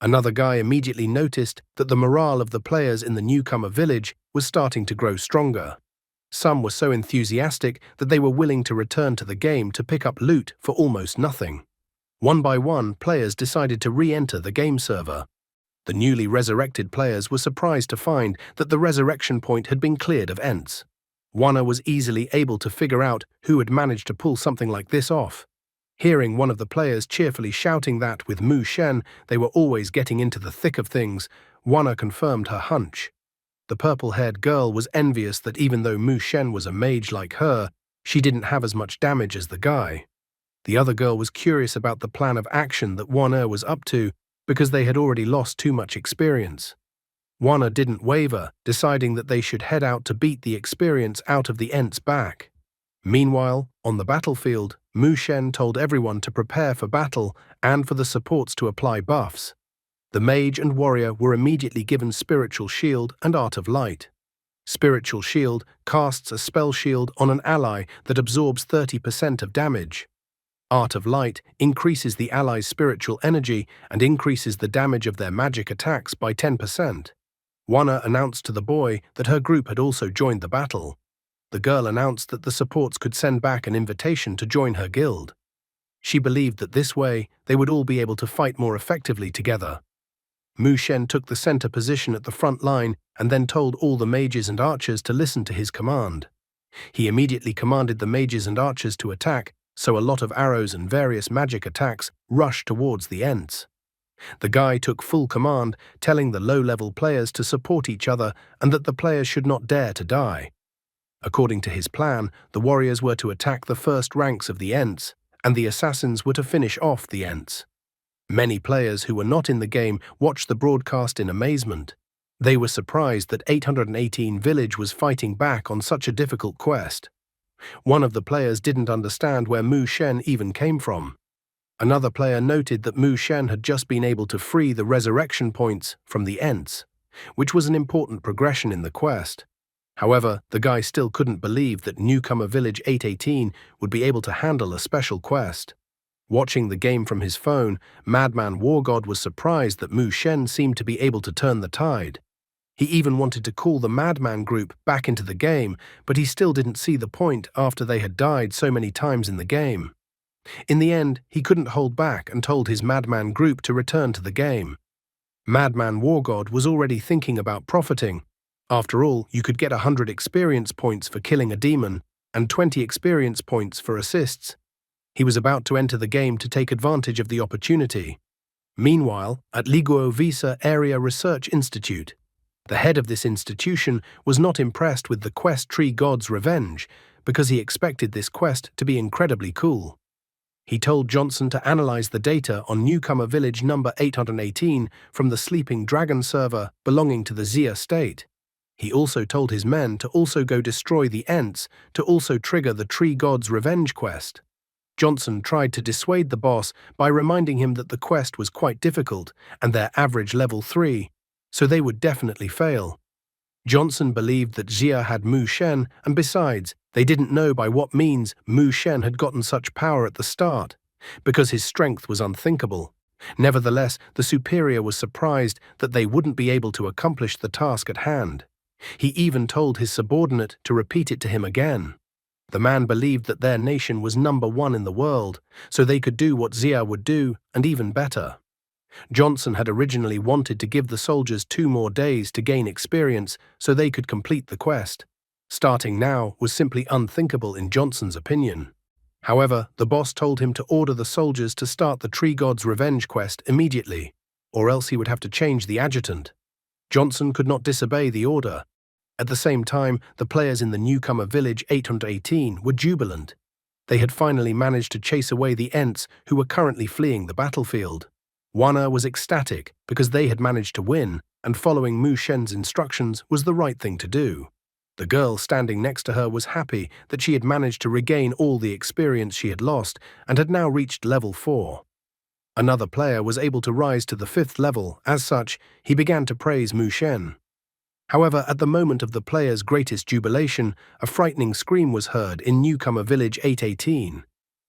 Another guy immediately noticed that the morale of the players in the newcomer village was starting to grow stronger. Some were so enthusiastic that they were willing to return to the game to pick up loot for almost nothing. One by one, players decided to re-enter the game server. The newly resurrected players were surprised to find that the resurrection point had been cleared of Ents. Wana was easily able to figure out who had managed to pull something like this off. Hearing one of the players cheerfully shouting that with Mu Shen they were always getting into the thick of things, Wana confirmed her hunch. The purple-haired girl was envious that even though Mu Shen was a mage like her, she didn't have as much damage as the guy. The other girl was curious about the plan of action that Wana was up to because they had already lost too much experience. Wana didn't waver, deciding that they should head out to beat the experience out of the Ents back. Meanwhile, on the battlefield, Mu Shen told everyone to prepare for battle and for the supports to apply buffs. The mage and warrior were immediately given Spiritual Shield and Art of Light. Spiritual Shield casts a spell shield on an ally that absorbs 30% of damage. Art of Light increases the ally's spiritual energy and increases the damage of their magic attacks by 10%. Wana announced to the boy that her group had also joined the battle. The girl announced that the supports could send back an invitation to join her guild. She believed that this way they would all be able to fight more effectively together. Mu Shen took the center position at the front line and then told all the mages and archers to listen to his command. He immediately commanded the mages and archers to attack, so a lot of arrows and various magic attacks rushed towards the Ents. The guy took full command, telling the low-level players to support each other and that the players should not dare to die. According to his plan, the warriors were to attack the first ranks of the Ents, and the assassins were to finish off the Ents. Many players who were not in the game watched the broadcast in amazement. They were surprised that 818 Village was fighting back on such a difficult quest. One of the players didn't understand where Mu Shen even came from. Another player noted that Mu Shen had just been able to free the resurrection points from the Ents, which was an important progression in the quest. However, the guy still couldn't believe that newcomer Village 818 would be able to handle a special quest. Watching the game from his phone, Madman Wargod was surprised that Mu Shen seemed to be able to turn the tide. He even wanted to call the Madman group back into the game, but he still didn't see the point after they had died so many times in the game. In the end, he couldn't hold back and told his Madman group to return to the game. Madman Wargod was already thinking about profiting. After all, you could get 100 experience points for killing a demon and 20 experience points for assists. He was about to enter the game to take advantage of the opportunity. Meanwhile, at Liguo Visa Area Research Institute, the head of this institution was not impressed with the quest Tree God's Revenge because he expected this quest to be incredibly cool. He told Johnson to analyze the data on newcomer village number 818 from the Sleeping Dragon server belonging to the Xia state. He also told his men to also go destroy the Ents to also trigger the Tree God's Revenge quest. Johnson tried to dissuade the boss by reminding him that the quest was quite difficult and their average level 3, so they would definitely fail. Johnson believed that Xia had Mu Shen, and besides, they didn't know by what means Mu Shen had gotten such power at the start, because his strength was unthinkable. Nevertheless, the superior was surprised that they wouldn't be able to accomplish the task at hand. He even told his subordinate to repeat it to him again. The man believed that their nation was number 1 in the world, so they could do what Xia would do, and even better. Johnson had originally wanted to give the soldiers 2 more days to gain experience so they could complete the quest. Starting now was simply unthinkable in Johnson's opinion. However, the boss told him to order the soldiers to start the Tree God's Revenge quest immediately, or else he would have to change the adjutant. Johnson could not disobey the order. At the same time, the players in the newcomer village 818 were jubilant. They had finally managed to chase away the Ents who were currently fleeing the battlefield. Wana was ecstatic because they had managed to win, and following Mu Shen's instructions was the right thing to do. The girl standing next to her was happy that she had managed to regain all the experience she had lost and had now reached level 4. Another player was able to rise to the 5th level. As such, he began to praise Mu Shen. However, at the moment of the player's greatest jubilation, a frightening scream was heard in newcomer village 818.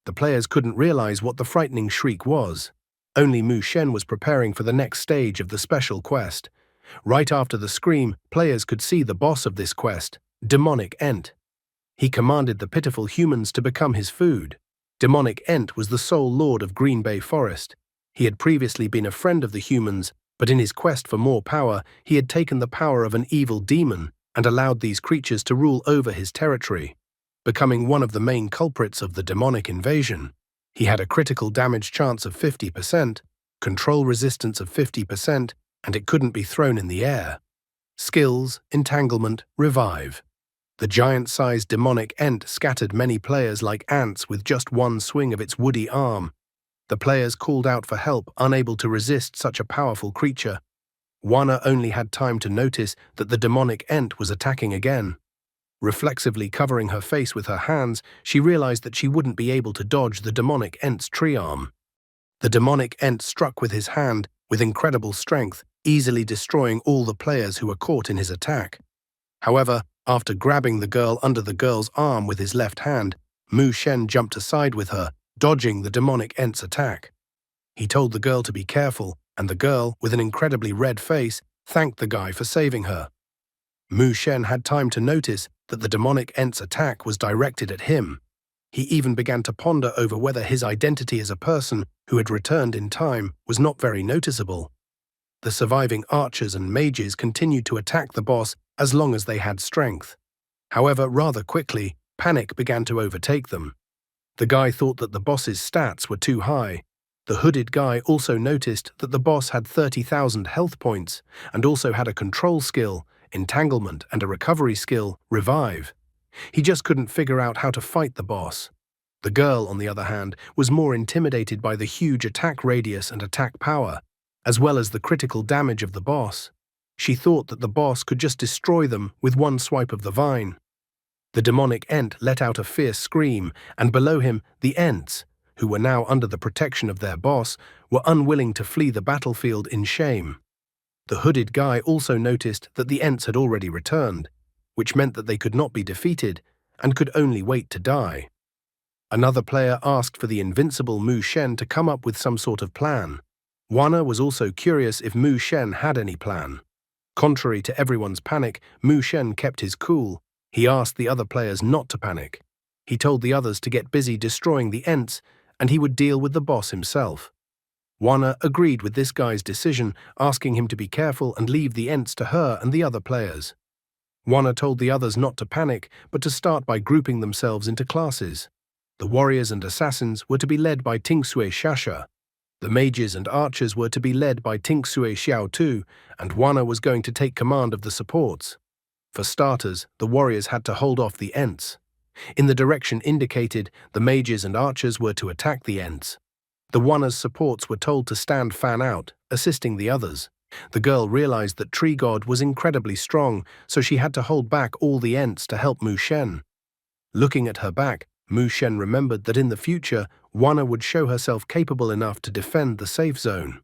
The players couldn't realize what the frightening shriek was. Only Mu Shen was preparing for the next stage of the special quest. Right after the scream, players could see the boss of this quest, Demonic Ent. He commanded the pitiful humans to become his food. Demonic Ent was the sole lord of Green Bay Forest. He had previously been a friend of the humans, but in his quest for more power, he had taken the power of an evil demon and allowed these creatures to rule over his territory, becoming one of the main culprits of the demonic invasion. He had a critical damage chance of 50%, control resistance of 50%, and it couldn't be thrown in the air. Skills, Entanglement, Revive. The giant-sized demonic Ent scattered many players like ants with just one swing of its woody arm. The players called out for help, unable to resist such a powerful creature. Wana only had time to notice that the demonic Ent was attacking again. Reflexively covering her face with her hands, she realized that she wouldn't be able to dodge the demonic Ent's tree arm. The demonic Ent struck with his hand with incredible strength, easily destroying all the players who were caught in his attack. However, after grabbing the girl under the girl's arm with his left hand, Mu Shen jumped aside with her, dodging the demonic Ent's attack. He told the girl to be careful, and the girl, with an incredibly red face, thanked the guy for saving her. Mu Shen had time to notice that the demonic Ent's attack was directed at him. He even began to ponder over whether his identity as a person who had returned in time was not very noticeable. The surviving archers and mages continued to attack the boss as long as they had strength. However, rather quickly, panic began to overtake them. The guy thought that the boss's stats were too high. The hooded guy also noticed that the boss had 30,000 health points and also had a control skill, Entanglement, and a recovery skill, Revive. He just couldn't figure out how to fight the boss. The girl, on the other hand, was more intimidated by the huge attack radius and attack power, as well as the critical damage of the boss. She thought that the boss could just destroy them with one swipe of the vine. The demonic Ent let out a fierce scream, and below him, the Ents, who were now under the protection of their boss, were unwilling to flee the battlefield in shame. The hooded guy also noticed that the Ents had already returned, which meant that they could not be defeated and could only wait to die. Another player asked for the invincible Mu Shen to come up with some sort of plan. Wana was also curious if Mu Shen had any plan. Contrary to everyone's panic, Mu Shen kept his cool. He asked the other players not to panic. He told the others to get busy destroying the Ents, and he would deal with the boss himself. Wana agreed with this guy's decision, asking him to be careful and leave the Ents to her and the other players. Wana told the others not to panic, but to start by grouping themselves into classes. The warriors and assassins were to be led by Tingsue Shasha. The mages and archers were to be led by Tingsue Xiao Tu, and Wana was going to take command of the supports. For starters, the warriors had to hold off the Ents. In the direction indicated, the mages and archers were to attack the Ents. The Wana's supports were told to stand fan out, assisting the others. The girl realized that Tree God was incredibly strong, so she had to hold back all the Ents to help Mu Shen. Looking at her back, Mu Shen remembered that in the future, Wana would show herself capable enough to defend the safe zone.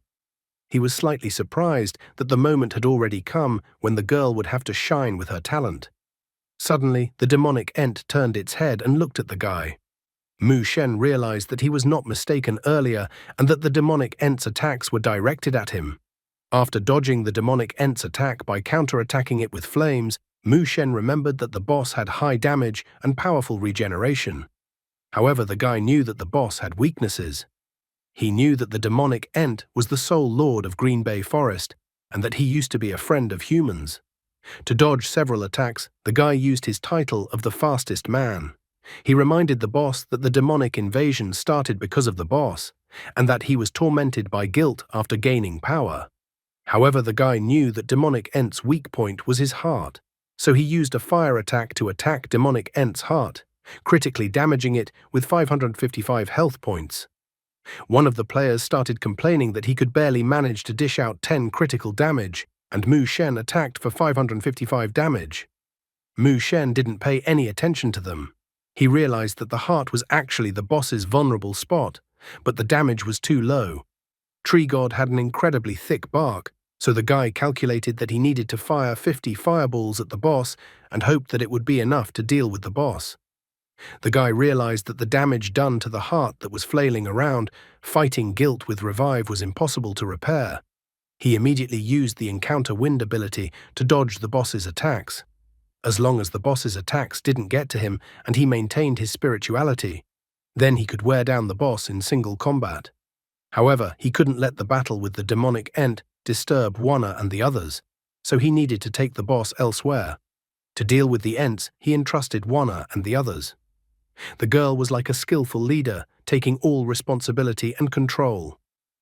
He was slightly surprised that the moment had already come when the girl would have to shine with her talent. Suddenly, the demonic Ent turned its head and looked at the guy. Mu Shen realized that he was not mistaken earlier and that the demonic Ent's attacks were directed at him. After dodging the demonic Ent's attack by counterattacking it with flames, Mu Shen remembered that the boss had high damage and powerful regeneration. However, the guy knew that the boss had weaknesses. He knew that the demonic Ent was the sole lord of Green Bay Forest and that he used to be a friend of humans. To dodge several attacks, the guy used his title of the fastest man. He reminded the boss that the demonic invasion started because of the boss, and that he was tormented by guilt after gaining power. However, the guy knew that demonic Ent's weak point was his heart, so he used a fire attack to attack demonic Ent's heart, critically damaging it with 555 health points. One of the players started complaining that he could barely manage to dish out 10 critical damage, and Mu Shen attacked for 555 damage. Mu Shen didn't pay any attention to them. He realized that the heart was actually the boss's vulnerable spot, but the damage was too low. Tree God had an incredibly thick bark, so the guy calculated that he needed to fire 50 fireballs at the boss and hoped that it would be enough to deal with the boss. The guy realized that the damage done to the heart that was flailing around, fighting guilt with revive, was impossible to repair. He immediately used the encounter wind ability to dodge the boss's attacks. As long as the boss's attacks didn't get to him and he maintained his spirituality, then he could wear down the boss in single combat. However, he couldn't let the battle with the demonic Ent disturb Wanna and the others, so he needed to take the boss elsewhere. To deal with the Ents, he entrusted Wanna and the others. The girl was like a skillful leader, taking all responsibility and control.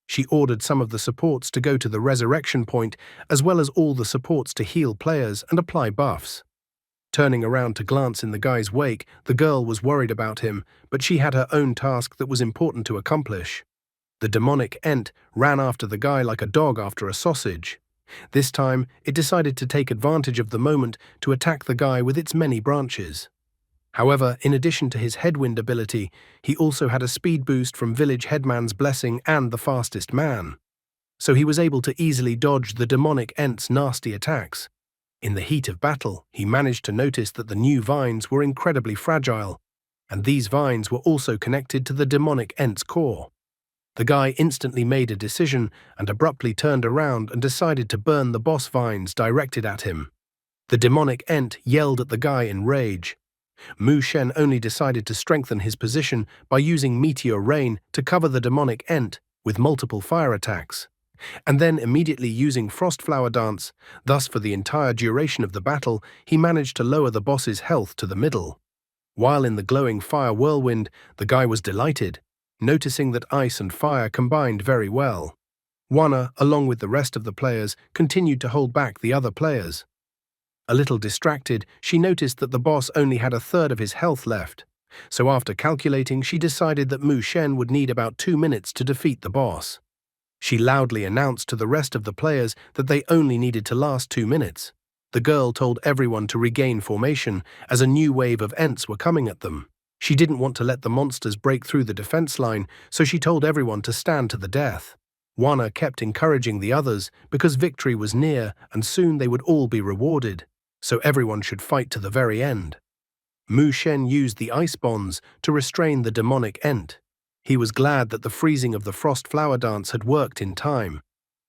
She ordered some of the supports to go to the resurrection point, as well as all the supports to heal players and apply buffs. Turning around to glance in the guy's wake, the girl was worried about him, but she had her own task that was important to accomplish. The demonic Ent ran after the guy like a dog after a sausage. This time, it decided to take advantage of the moment to attack the guy with its many branches. However, in addition to his headwind ability, he also had a speed boost from Village Headman's Blessing and the Fastest Man. So he was able to easily dodge the demonic Ent's nasty attacks. In the heat of battle, he managed to notice that the new vines were incredibly fragile, and these vines were also connected to the demonic Ent's core. The guy instantly made a decision and abruptly turned around and decided to burn the boss vines directed at him. The demonic Ent yelled at the guy in rage. Mu Shen only decided to strengthen his position by using Meteor Rain to cover the demonic Ent with multiple fire attacks, and then immediately using Frost Flower Dance. Thus, for the entire duration of the battle, he managed to lower the boss's health to the middle. While in the glowing fire whirlwind, the guy was delighted, noticing that ice and fire combined very well. Wanna, along with the rest of the players, continued to hold back the other players. A little distracted, she noticed that the boss only had a third of his health left, so after calculating, she decided that Mu Shen would need about 2 minutes to defeat the boss. She loudly announced to the rest of the players that they only needed to last 2 minutes. The girl told everyone to regain formation, as a new wave of Ents were coming at them. She didn't want to let the monsters break through the defense line, so she told everyone to stand to the death. Wanna kept encouraging the others because victory was near and soon they would all be rewarded, so everyone should fight to the very end. Mu Shen used the ice bonds to restrain the demonic Ent. He was glad that the freezing of the Frost Flower Dance had worked in time.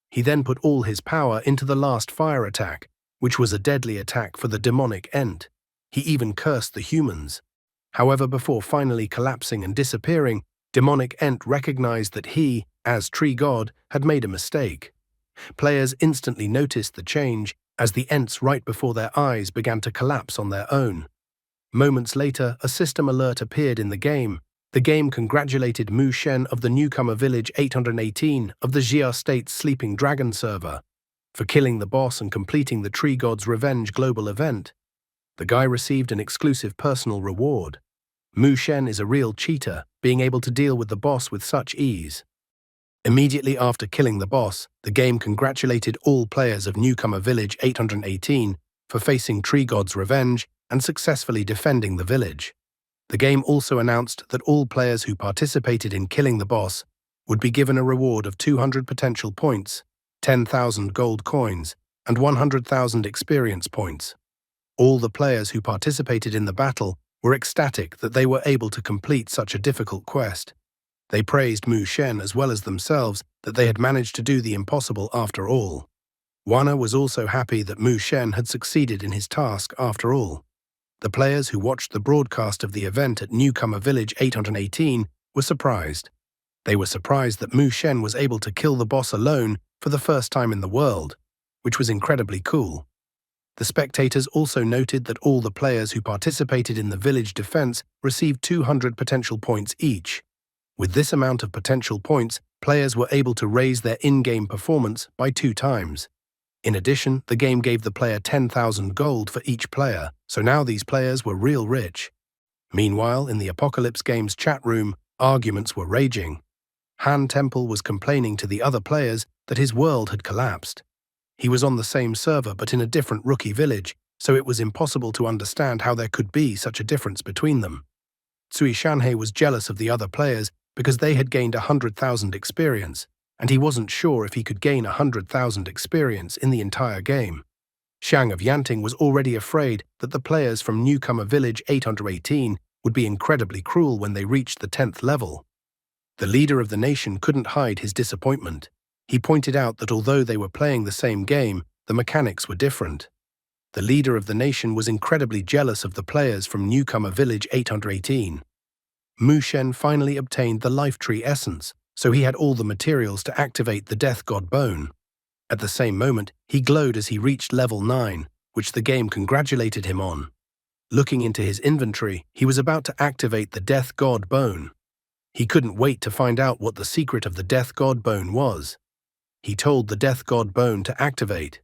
He then put all his power into the last fire attack, which was a deadly attack for the demonic Ent. He even cursed the humans. However, before finally collapsing and disappearing, demonic Ent recognized that he, as Tree God, had made a mistake. Players instantly noticed the change as the Ents right before their eyes began to collapse on their own. Moments later, a system alert appeared in the game. The game congratulated Mu Shen of the newcomer Village 818 of the Jia State's Sleeping Dragon server for killing the boss and completing the Tree God's Revenge global event. The guy received an exclusive personal reward. Mu Shen is a real cheater, being able to deal with the boss with such ease. Immediately after killing the boss, the game congratulated all players of newcomer Village 818 for facing Tree God's Revenge and successfully defending the village. The game also announced that all players who participated in killing the boss would be given a reward of 200 potential points, 10,000 gold coins, and 100,000 experience points. All the players who participated in the battle were ecstatic that they were able to complete such a difficult quest. They praised Mu Shen as well as themselves that they had managed to do the impossible after all. Wanna was also happy that Mu Shen had succeeded in his task after all. The players who watched the broadcast of the event at Newcomer Village 818 were surprised. They were surprised that Mu Shen was able to kill the boss alone for the first time in the world, which was incredibly cool. The spectators also noted that all the players who participated in the village defense received 200 potential points each. With this amount of potential points, players were able to raise their in-game performance by 2 times. In addition, the game gave the player 10,000 gold for each player, so now these players were real rich. Meanwhile, in the Apocalypse Games chat room, arguments were raging. Han Temple was complaining to the other players that his world had collapsed. He was on the same server but in a different rookie village, so it was impossible to understand how there could be such a difference between them. Sui Shanhei was jealous of the other players because they had gained 100,000 experience, and he wasn't sure if he could gain 100,000 experience in the entire game. Xiang of Yanting was already afraid that the players from newcomer village 818 would be incredibly cruel when they reached the 10th level. The leader of the nation couldn't hide his disappointment. He pointed out that although they were playing the same game, the mechanics were different. The leader of the nation was incredibly jealous of the players from newcomer village 818. Mu Shen finally obtained the life tree essence, so he had all the materials to activate the death god bone. At the same moment, he glowed as he reached level 9, which the game congratulated him on. Looking into his inventory, he was about to activate the death god bone. He couldn't wait to find out what the secret of the death god bone was. He told the death god bone to activate.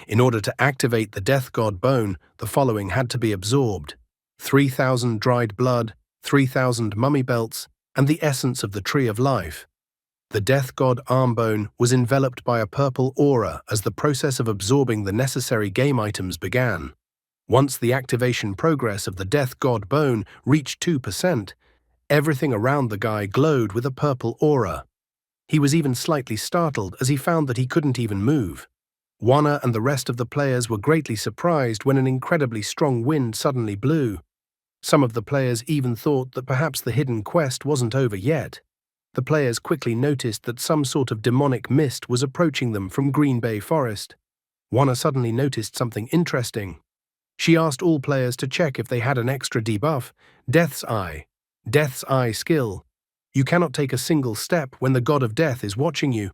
In order to activate the death god bone, the following had to be absorbed: 3,000 dried blood, 3,000 mummy belts, and the essence of the tree of life. The death god arm bone was enveloped by a purple aura as the process of absorbing the necessary game items began. Once the activation progress of the death god bone reached 2%, everything around the guy glowed with a purple aura. He was even slightly startled as he found that he couldn't even move. Wana and the rest of the players were greatly surprised when an incredibly strong wind suddenly blew. Some of the players even thought that perhaps the hidden quest wasn't over yet. The players quickly noticed that some sort of demonic mist was approaching them from Green Bay Forest. Wana suddenly noticed something interesting. She asked all players to check if they had an extra debuff, Death's Eye. Death's Eye skill. You cannot take a single step when the god of death is watching you.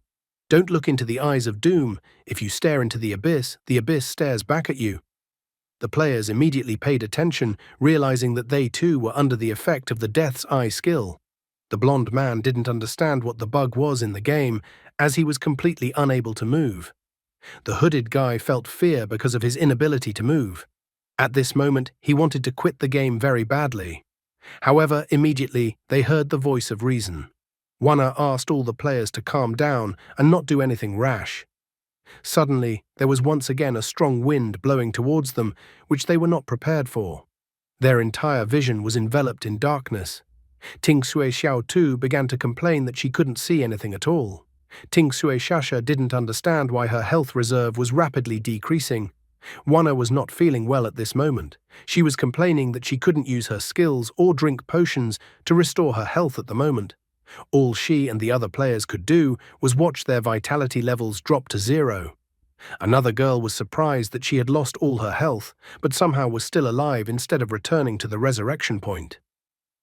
Don't look into the eyes of doom. If you stare into the abyss stares back at you. The players immediately paid attention, realizing that they too were under the effect of the Death's Eye skill. The blonde man didn't understand what the bug was in the game, as he was completely unable to move. The hooded guy felt fear because of his inability to move. At this moment, he wanted to quit the game very badly. However, immediately, they heard the voice of reason. Wana asked all the players to calm down and not do anything rash. Suddenly, there was once again a strong wind blowing towards them, which they were not prepared for. Their entire vision was enveloped in darkness. Ting Sui Xiao too began to complain that she couldn't see anything at all. Ting Sui Shasha didn't understand why her health reserve was rapidly decreasing. Wana was not feeling well at this moment. She was complaining that she couldn't use her skills or drink potions to restore her health at the moment. All she and the other players could do was watch their vitality levels drop to 0. Another girl was surprised that she had lost all her health, but somehow was still alive instead of returning to the resurrection point.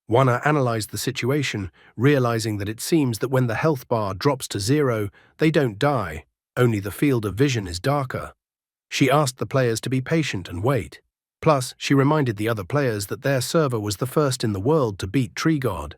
Wana analyzed the situation, realizing that it seems that when the health bar drops to 0, they don't die, only the field of vision is darker. She asked the players to be patient and wait. Plus, she reminded the other players that their server was the first in the world to beat Tree God.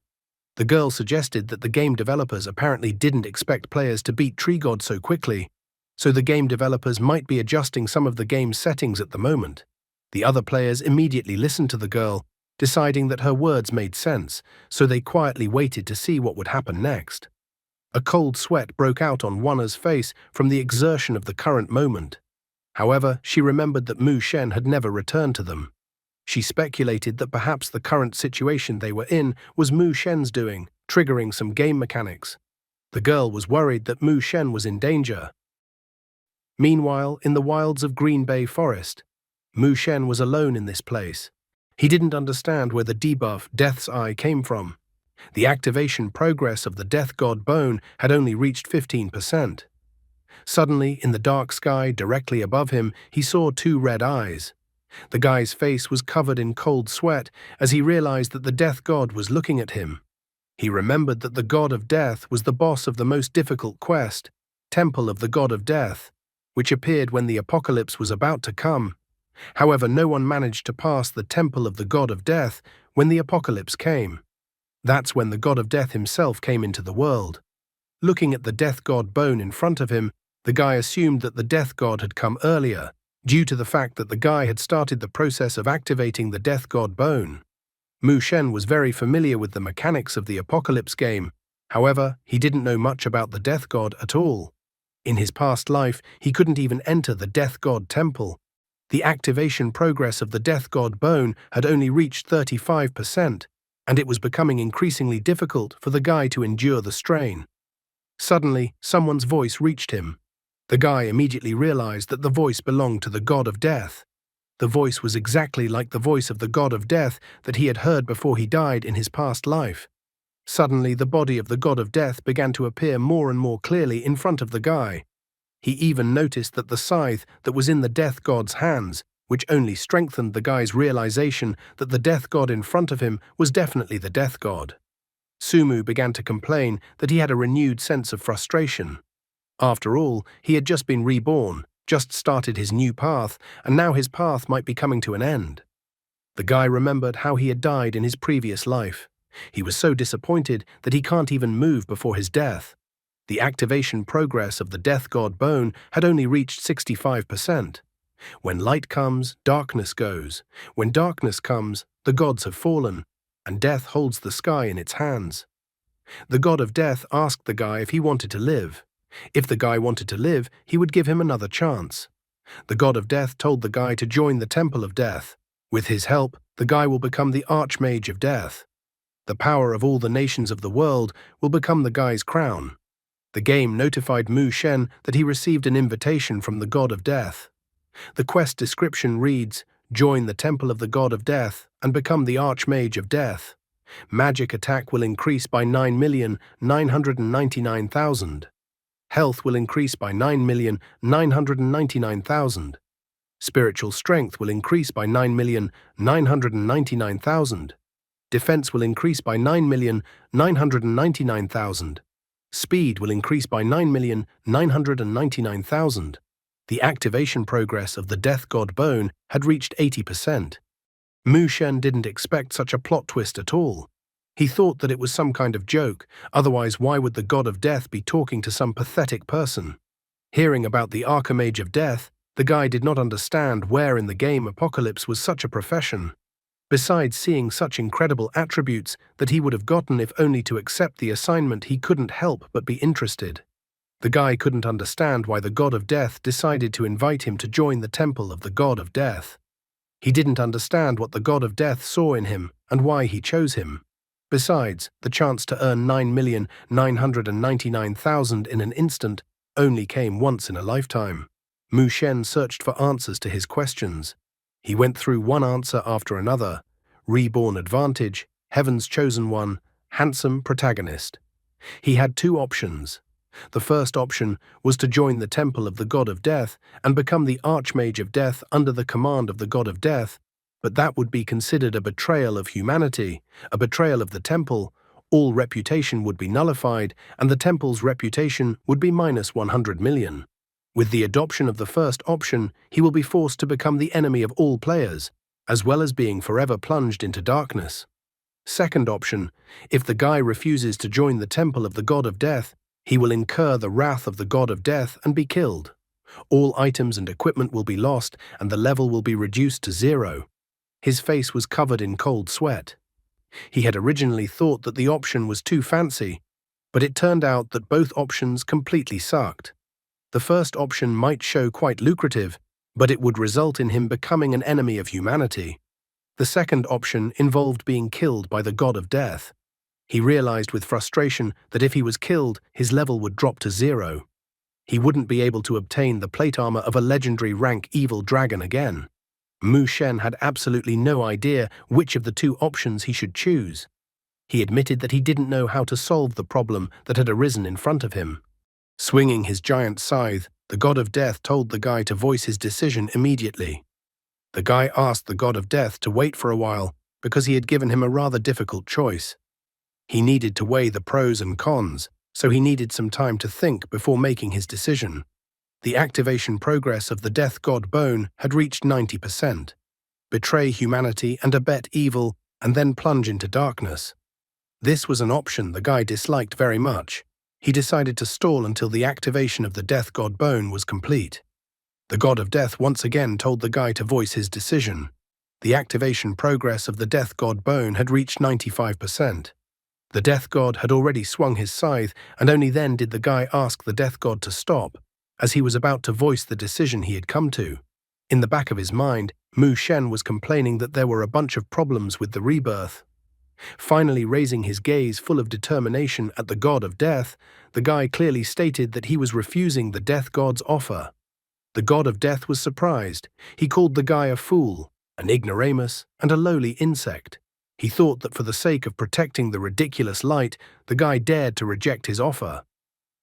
The girl suggested that the game developers apparently didn't expect players to beat Tree God so quickly, so the game developers might be adjusting some of the game's settings at the moment. The other players immediately listened to the girl, deciding that her words made sense, so they quietly waited to see what would happen next. A cold sweat broke out on Wana's face from the exertion of the current moment. However, she remembered that Mu Shen had never returned to them. She speculated that perhaps the current situation they were in was Mu Shen's doing, triggering some game mechanics. The girl was worried that Mu Shen was in danger. Meanwhile, in the wilds of Green Bay Forest, Mu Shen was alone in this place. He didn't understand where the debuff Death's Eye came from. The activation progress of the Death God Bone had only reached 15%. Suddenly, in the dark sky directly above him, he saw 2 red eyes. The guy's face was covered in cold sweat as he realized that the Death God was looking at him. He remembered that the God of Death was the boss of the most difficult quest, Temple of the God of Death, which appeared when the apocalypse was about to come. However, no one managed to pass the Temple of the God of Death when the apocalypse came. That's when the God of Death himself came into the world. Looking at the Death God Bone in front of him, the guy assumed that the Death God had come earlier, due to the fact that the guy had started the process of activating the Death God Bone. Mu Shen was very familiar with the mechanics of the Apocalypse game. However, he didn't know much about the Death God at all. In his past life, he couldn't even enter the Death God temple. The activation progress of the Death God bone had only reached 35%, and it was becoming increasingly difficult for the guy to endure the strain. Suddenly, someone's voice reached him. The guy immediately realized that the voice belonged to the God of Death. The voice was exactly like the voice of the God of Death that he had heard before he died in his past life. Suddenly, the body of the God of Death began to appear more and more clearly in front of the guy. He even noticed that the scythe that was in the Death God's hands, which only strengthened the guy's realization that the Death God in front of him was definitely the Death God. Sumu began to complain that he had a renewed sense of frustration. After all, he had just been reborn, just started his new path, and now his path might be coming to an end. The guy remembered how he had died in his previous life. He was so disappointed that he can't even move before his death. The activation progress of the Death God bone had only reached 65%. When light comes, darkness goes. When darkness comes, the gods have fallen, and death holds the sky in its hands. The God of Death asked the guy if he wanted to live. If the guy wanted to live, he would give him another chance. The God of Death told the guy to join the Temple of Death. With his help, the guy will become the Archmage of Death. The power of all the nations of the world will become the guy's crown. The game notified Mu Shen that he received an invitation from the God of Death. The quest description reads, "Join the Temple of the God of Death and become the Archmage of Death. Magic attack will increase by 9,999,000. Health will increase by 9,999,000. Spiritual strength will increase by 9,999,000. Defense will increase by 9,999,000. Speed will increase by 9,999,000. The activation progress of the Death God bone had reached 80%. Mu Shen didn't expect such a plot twist at all. He thought that it was some kind of joke, otherwise why would the God of Death be talking to some pathetic person? Hearing about the Archmage of Death, the guy did not understand where in the game Apocalypse was such a profession. Besides seeing such incredible attributes that he would have gotten if only to accept the assignment, he couldn't help but be interested. The guy couldn't understand why the God of Death decided to invite him to join the temple of the God of Death. He didn't understand what the God of Death saw in him and why he chose him. Besides, the chance to earn 9,999,000 in an instant only came once in a lifetime. Mu Shen searched for answers to his questions. He went through one answer after another: reborn advantage, heaven's chosen one, handsome protagonist. He had two options. The first option was to join the temple of the God of Death and become the Archmage of Death under the command of the God of Death, but that would be considered a betrayal of humanity, a betrayal of the temple. All reputation would be nullified, and the temple's reputation would be minus 100 million. With the adoption of the first option, he will be forced to become the enemy of all players, as well as being forever plunged into darkness. Second option: if the guy refuses to join the temple of the God of Death, he will incur the wrath of the God of Death and be killed. All items and equipment will be lost, and the level will be reduced to 0. His face was covered in cold sweat. He had originally thought that the option was too fancy, but it turned out that both options completely sucked. The first option might show quite lucrative, but it would result in him becoming an enemy of humanity. The second option involved being killed by the God of Death. He realized with frustration that if he was killed, his level would drop to 0. He wouldn't be able to obtain the plate armor of a legendary rank evil dragon again. Mu Shen had absolutely no idea which of the two options he should choose. He admitted that he didn't know how to solve the problem that had arisen in front of him. Swinging his giant scythe, the God of Death told the guy to voice his decision immediately. The guy asked the God of Death to wait for a while because he had given him a rather difficult choice. He needed to weigh the pros and cons, so he needed some time to think before making his decision. The activation progress of the Death God bone had reached 90%. Betray humanity and abet evil, and then plunge into darkness. This was an option the guy disliked very much. He decided to stall until the activation of the Death God bone was complete. The God of Death once again told the guy to voice his decision. The activation progress of the Death God bone had reached 95%. The death god had already swung his scythe, and only then did the guy ask the death god to stop, as he was about to voice the decision he had come to. In the back of his mind, Mu Shen was complaining that there were a bunch of problems with the rebirth. Finally raising his gaze full of determination at the god of death, the guy clearly stated that he was refusing the death god's offer. The god of death was surprised. He called the guy a fool, an ignoramus, and a lowly insect. He thought that for the sake of protecting the ridiculous light, the guy dared to reject his offer.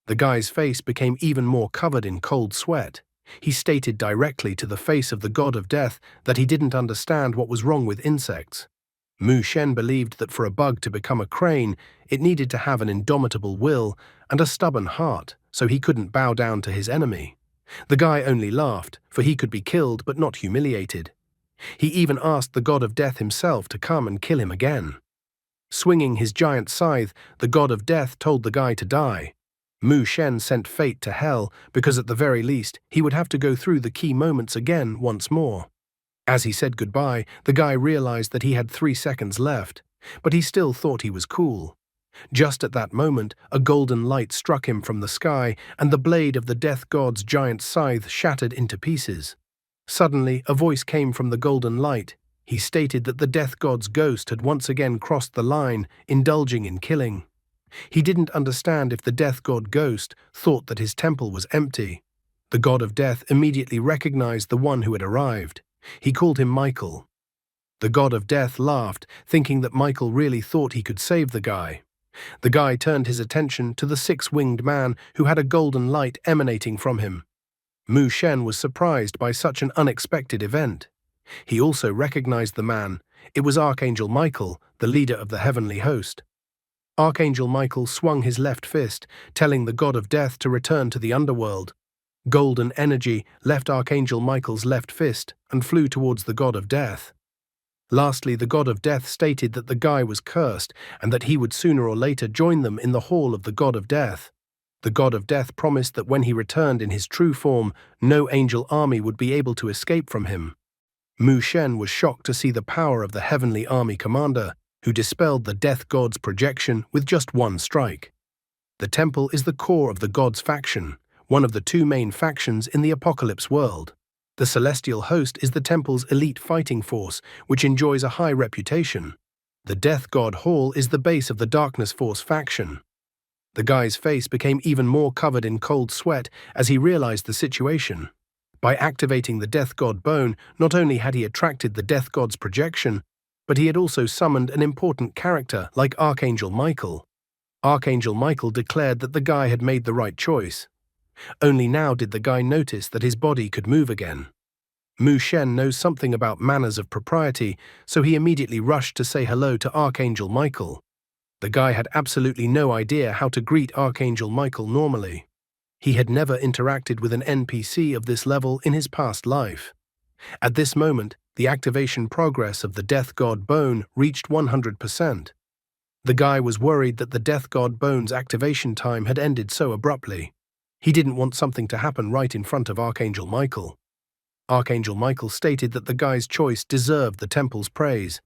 The guy's face became even more covered in cold sweat. He stated directly to the face of the god of death that he didn't understand what was wrong with insects. Mu Shen believed that for a bug to become a crane, it needed to have an indomitable will and a stubborn heart, so he couldn't bow down to his enemy. The guy only laughed, for he could be killed but not humiliated. He even asked the god of death himself to come and kill him again. Swinging his giant scythe, the god of death told the guy to die. Mu Shen sent fate to hell because at the very least he would have to go through the key moments again once more. As he said goodbye, the guy realized that he had 3 seconds left, but he still thought he was cool. Just at that moment, a golden light struck him from the sky, and the blade of the death god's giant scythe shattered into pieces. Suddenly, a voice came from the golden light. He stated that the death god's ghost had once again crossed the line, indulging in killing. He didn't understand if the death god ghost thought that his temple was empty. The god of death immediately recognized the one who had arrived. He called him Michael. The god of death laughed, thinking that Michael really thought he could save the guy. The guy turned his attention to the 6-winged man who had a golden light emanating from him. Mu Shen was surprised by such an unexpected event. He also recognized the man. It was Archangel Michael, the leader of the heavenly host. Archangel Michael swung his left fist, telling the god of death to return to the underworld. Golden energy left Archangel Michael's left fist and flew towards the god of death. Lastly, the god of death stated that the guy was cursed and that he would sooner or later join them in the hall of the god of death. The god of death promised that when he returned in his true form, no angel army would be able to escape from him. Mu Shen was shocked to see the power of the heavenly army commander, who dispelled the death god's projection with just one strike. The temple is the core of the god's faction, one of the 2 main factions in the apocalypse world. The celestial host is the temple's elite fighting force, which enjoys a high reputation. The death god hall is the base of the darkness force faction. The guy's face became even more covered in cold sweat as he realized the situation. By activating the death god bone, not only had he attracted the death god's projection, but he had also summoned an important character like Archangel Michael. Archangel Michael declared that the guy had made the right choice. Only now did the guy notice that his body could move again. Mu Shen knows something about manners of propriety, so he immediately rushed to say hello to Archangel Michael. The guy had absolutely no idea how to greet Archangel Michael normally. He had never interacted with an NPC of this level in his past life. At this moment, the activation progress of the Death God Bone reached 100%. The guy was worried that the Death God Bone's activation time had ended so abruptly. He didn't want something to happen right in front of Archangel Michael. Archangel Michael stated that the guy's choice deserved the temple's praise.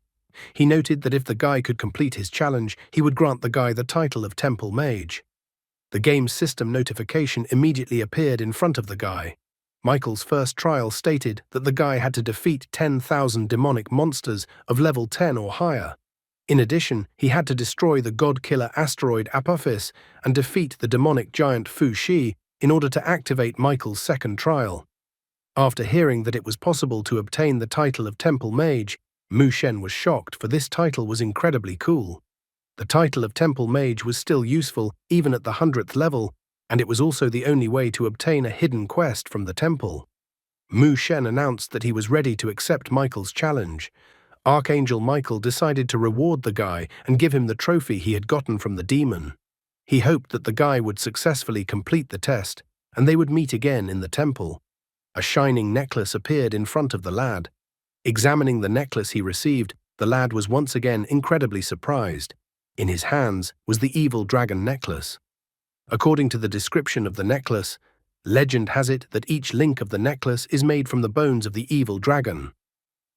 He noted that if the guy could complete his challenge, he would grant the guy the title of Temple Mage. The game's system notification immediately appeared in front of the guy. Michael's first trial stated that the guy had to defeat 10,000 demonic monsters of level 10 or higher. In addition, he had to destroy the god-killer asteroid Apophis and defeat the demonic giant Fu Shi in order to activate Michael's second trial. After hearing that it was possible to obtain the title of Temple Mage, Mu Shen was shocked, for this title was incredibly cool. The title of Temple Mage was still useful even at the 100th level, and it was also the only way to obtain a hidden quest from the temple. Mu Shen announced that he was ready to accept Michael's challenge. Archangel Michael decided to reward the guy and give him the trophy he had gotten from the demon. He hoped that the guy would successfully complete the test, and they would meet again in the temple. A shining necklace appeared in front of the lad. Examining the necklace he received, the lad was once again incredibly surprised. In his hands was the evil dragon necklace. According to the description of the necklace, legend has it that each link of the necklace is made from the bones of the evil dragon.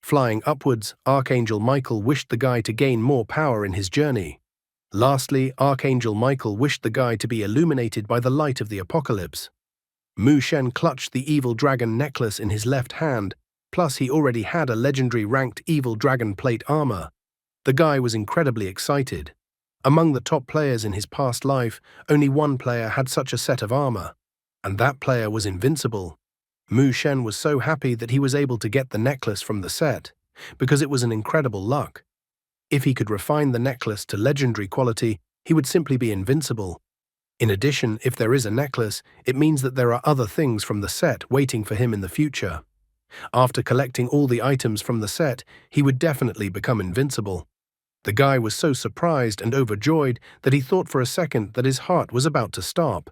Flying upwards, Archangel Michael wished the guy to gain more power in his journey. Lastly, Archangel Michael wished the guy to be illuminated by the light of the apocalypse. Mu Shen clutched the evil dragon necklace in his left hand, plus he already had a legendary ranked evil dragon plate armor. The guy was incredibly excited. Among the top players in his past life, only one player had such a set of armor, and that player was invincible. Mu Shen was so happy that he was able to get the necklace from the set, because it was an incredible luck. If he could refine the necklace to legendary quality, he would simply be invincible. In addition, if there is a necklace, it means that there are other things from the set waiting for him in the future. After collecting all the items from the set, he would definitely become invincible. The guy was so surprised and overjoyed that he thought for a second that his heart was about to stop.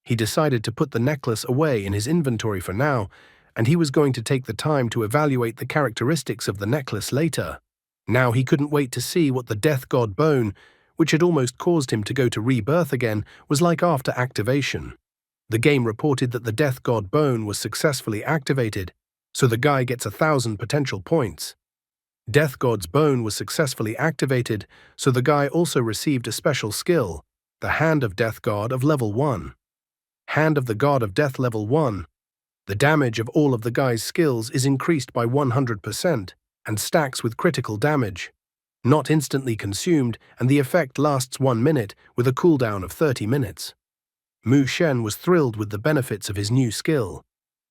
He decided to put the necklace away in his inventory for now, and he was going to take the time to evaluate the characteristics of the necklace later. Now he couldn't wait to see what the Death God bone, which had almost caused him to go to rebirth again, was like after activation. The game reported that the Death God bone was successfully activated, so the guy gets 1,000 potential points. Death God's bone was successfully activated, so the guy also received a special skill, the Hand of Death God of level 1. Hand of the God of Death level 1. The damage of all of the guy's skills is increased by 100% and stacks with critical damage. Not instantly consumed, and the effect lasts 1 minute with a cooldown of 30 minutes. Mu Shen was thrilled with the benefits of his new skill.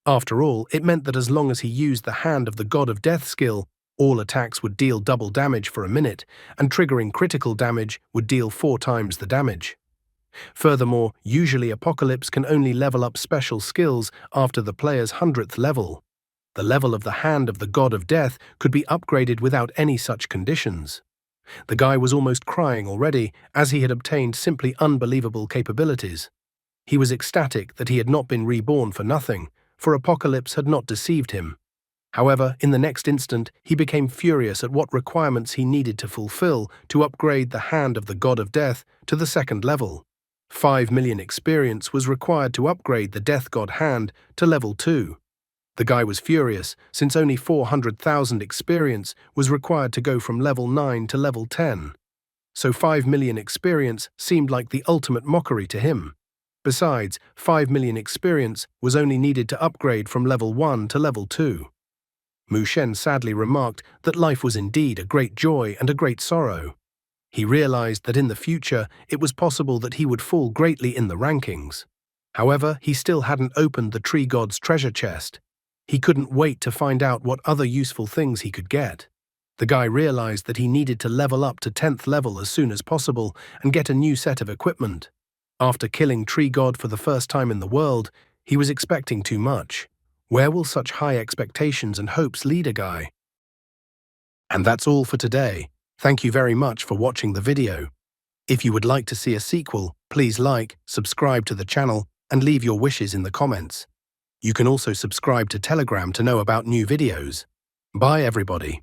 After all, it meant that as long as he used the Hand of the God of Death skill, all attacks would deal double damage for a minute, and triggering critical damage would deal 4 times the damage. Furthermore, usually Apocalypse can only level up special skills after the player's 100th level. The level of the Hand of the God of Death could be upgraded without any such conditions. The guy was almost crying already, as he had obtained simply unbelievable capabilities. He was ecstatic that he had not been reborn for nothing, for Apocalypse had not deceived him. However, in the next instant, he became furious at what requirements he needed to fulfill to upgrade the Hand of the God of Death to the 2nd level. 5 million experience was required to upgrade the Death God Hand to level 2. The guy was furious, since only 400,000 experience was required to go from level 9 to level 10. So 5 million experience seemed like the ultimate mockery to him. Besides, 5 million experience was only needed to upgrade from level 1 to level 2. Mu Shen sadly remarked that life was indeed a great joy and a great sorrow. He realized that in the future it was possible that he would fall greatly in the rankings. However, he still hadn't opened the Tree God's treasure chest. He couldn't wait to find out what other useful things he could get. The guy realized that he needed to level up to 10th level as soon as possible and get a new set of equipment. After killing Tree God for the first time in the world, he was expecting too much. Where will such high expectations and hopes lead a guy? And that's all for today. Thank you very much for watching the video. If you would like to see a sequel, please like, subscribe to the channel, and leave your wishes in the comments. You can also subscribe to Telegram to know about new videos. Bye everybody.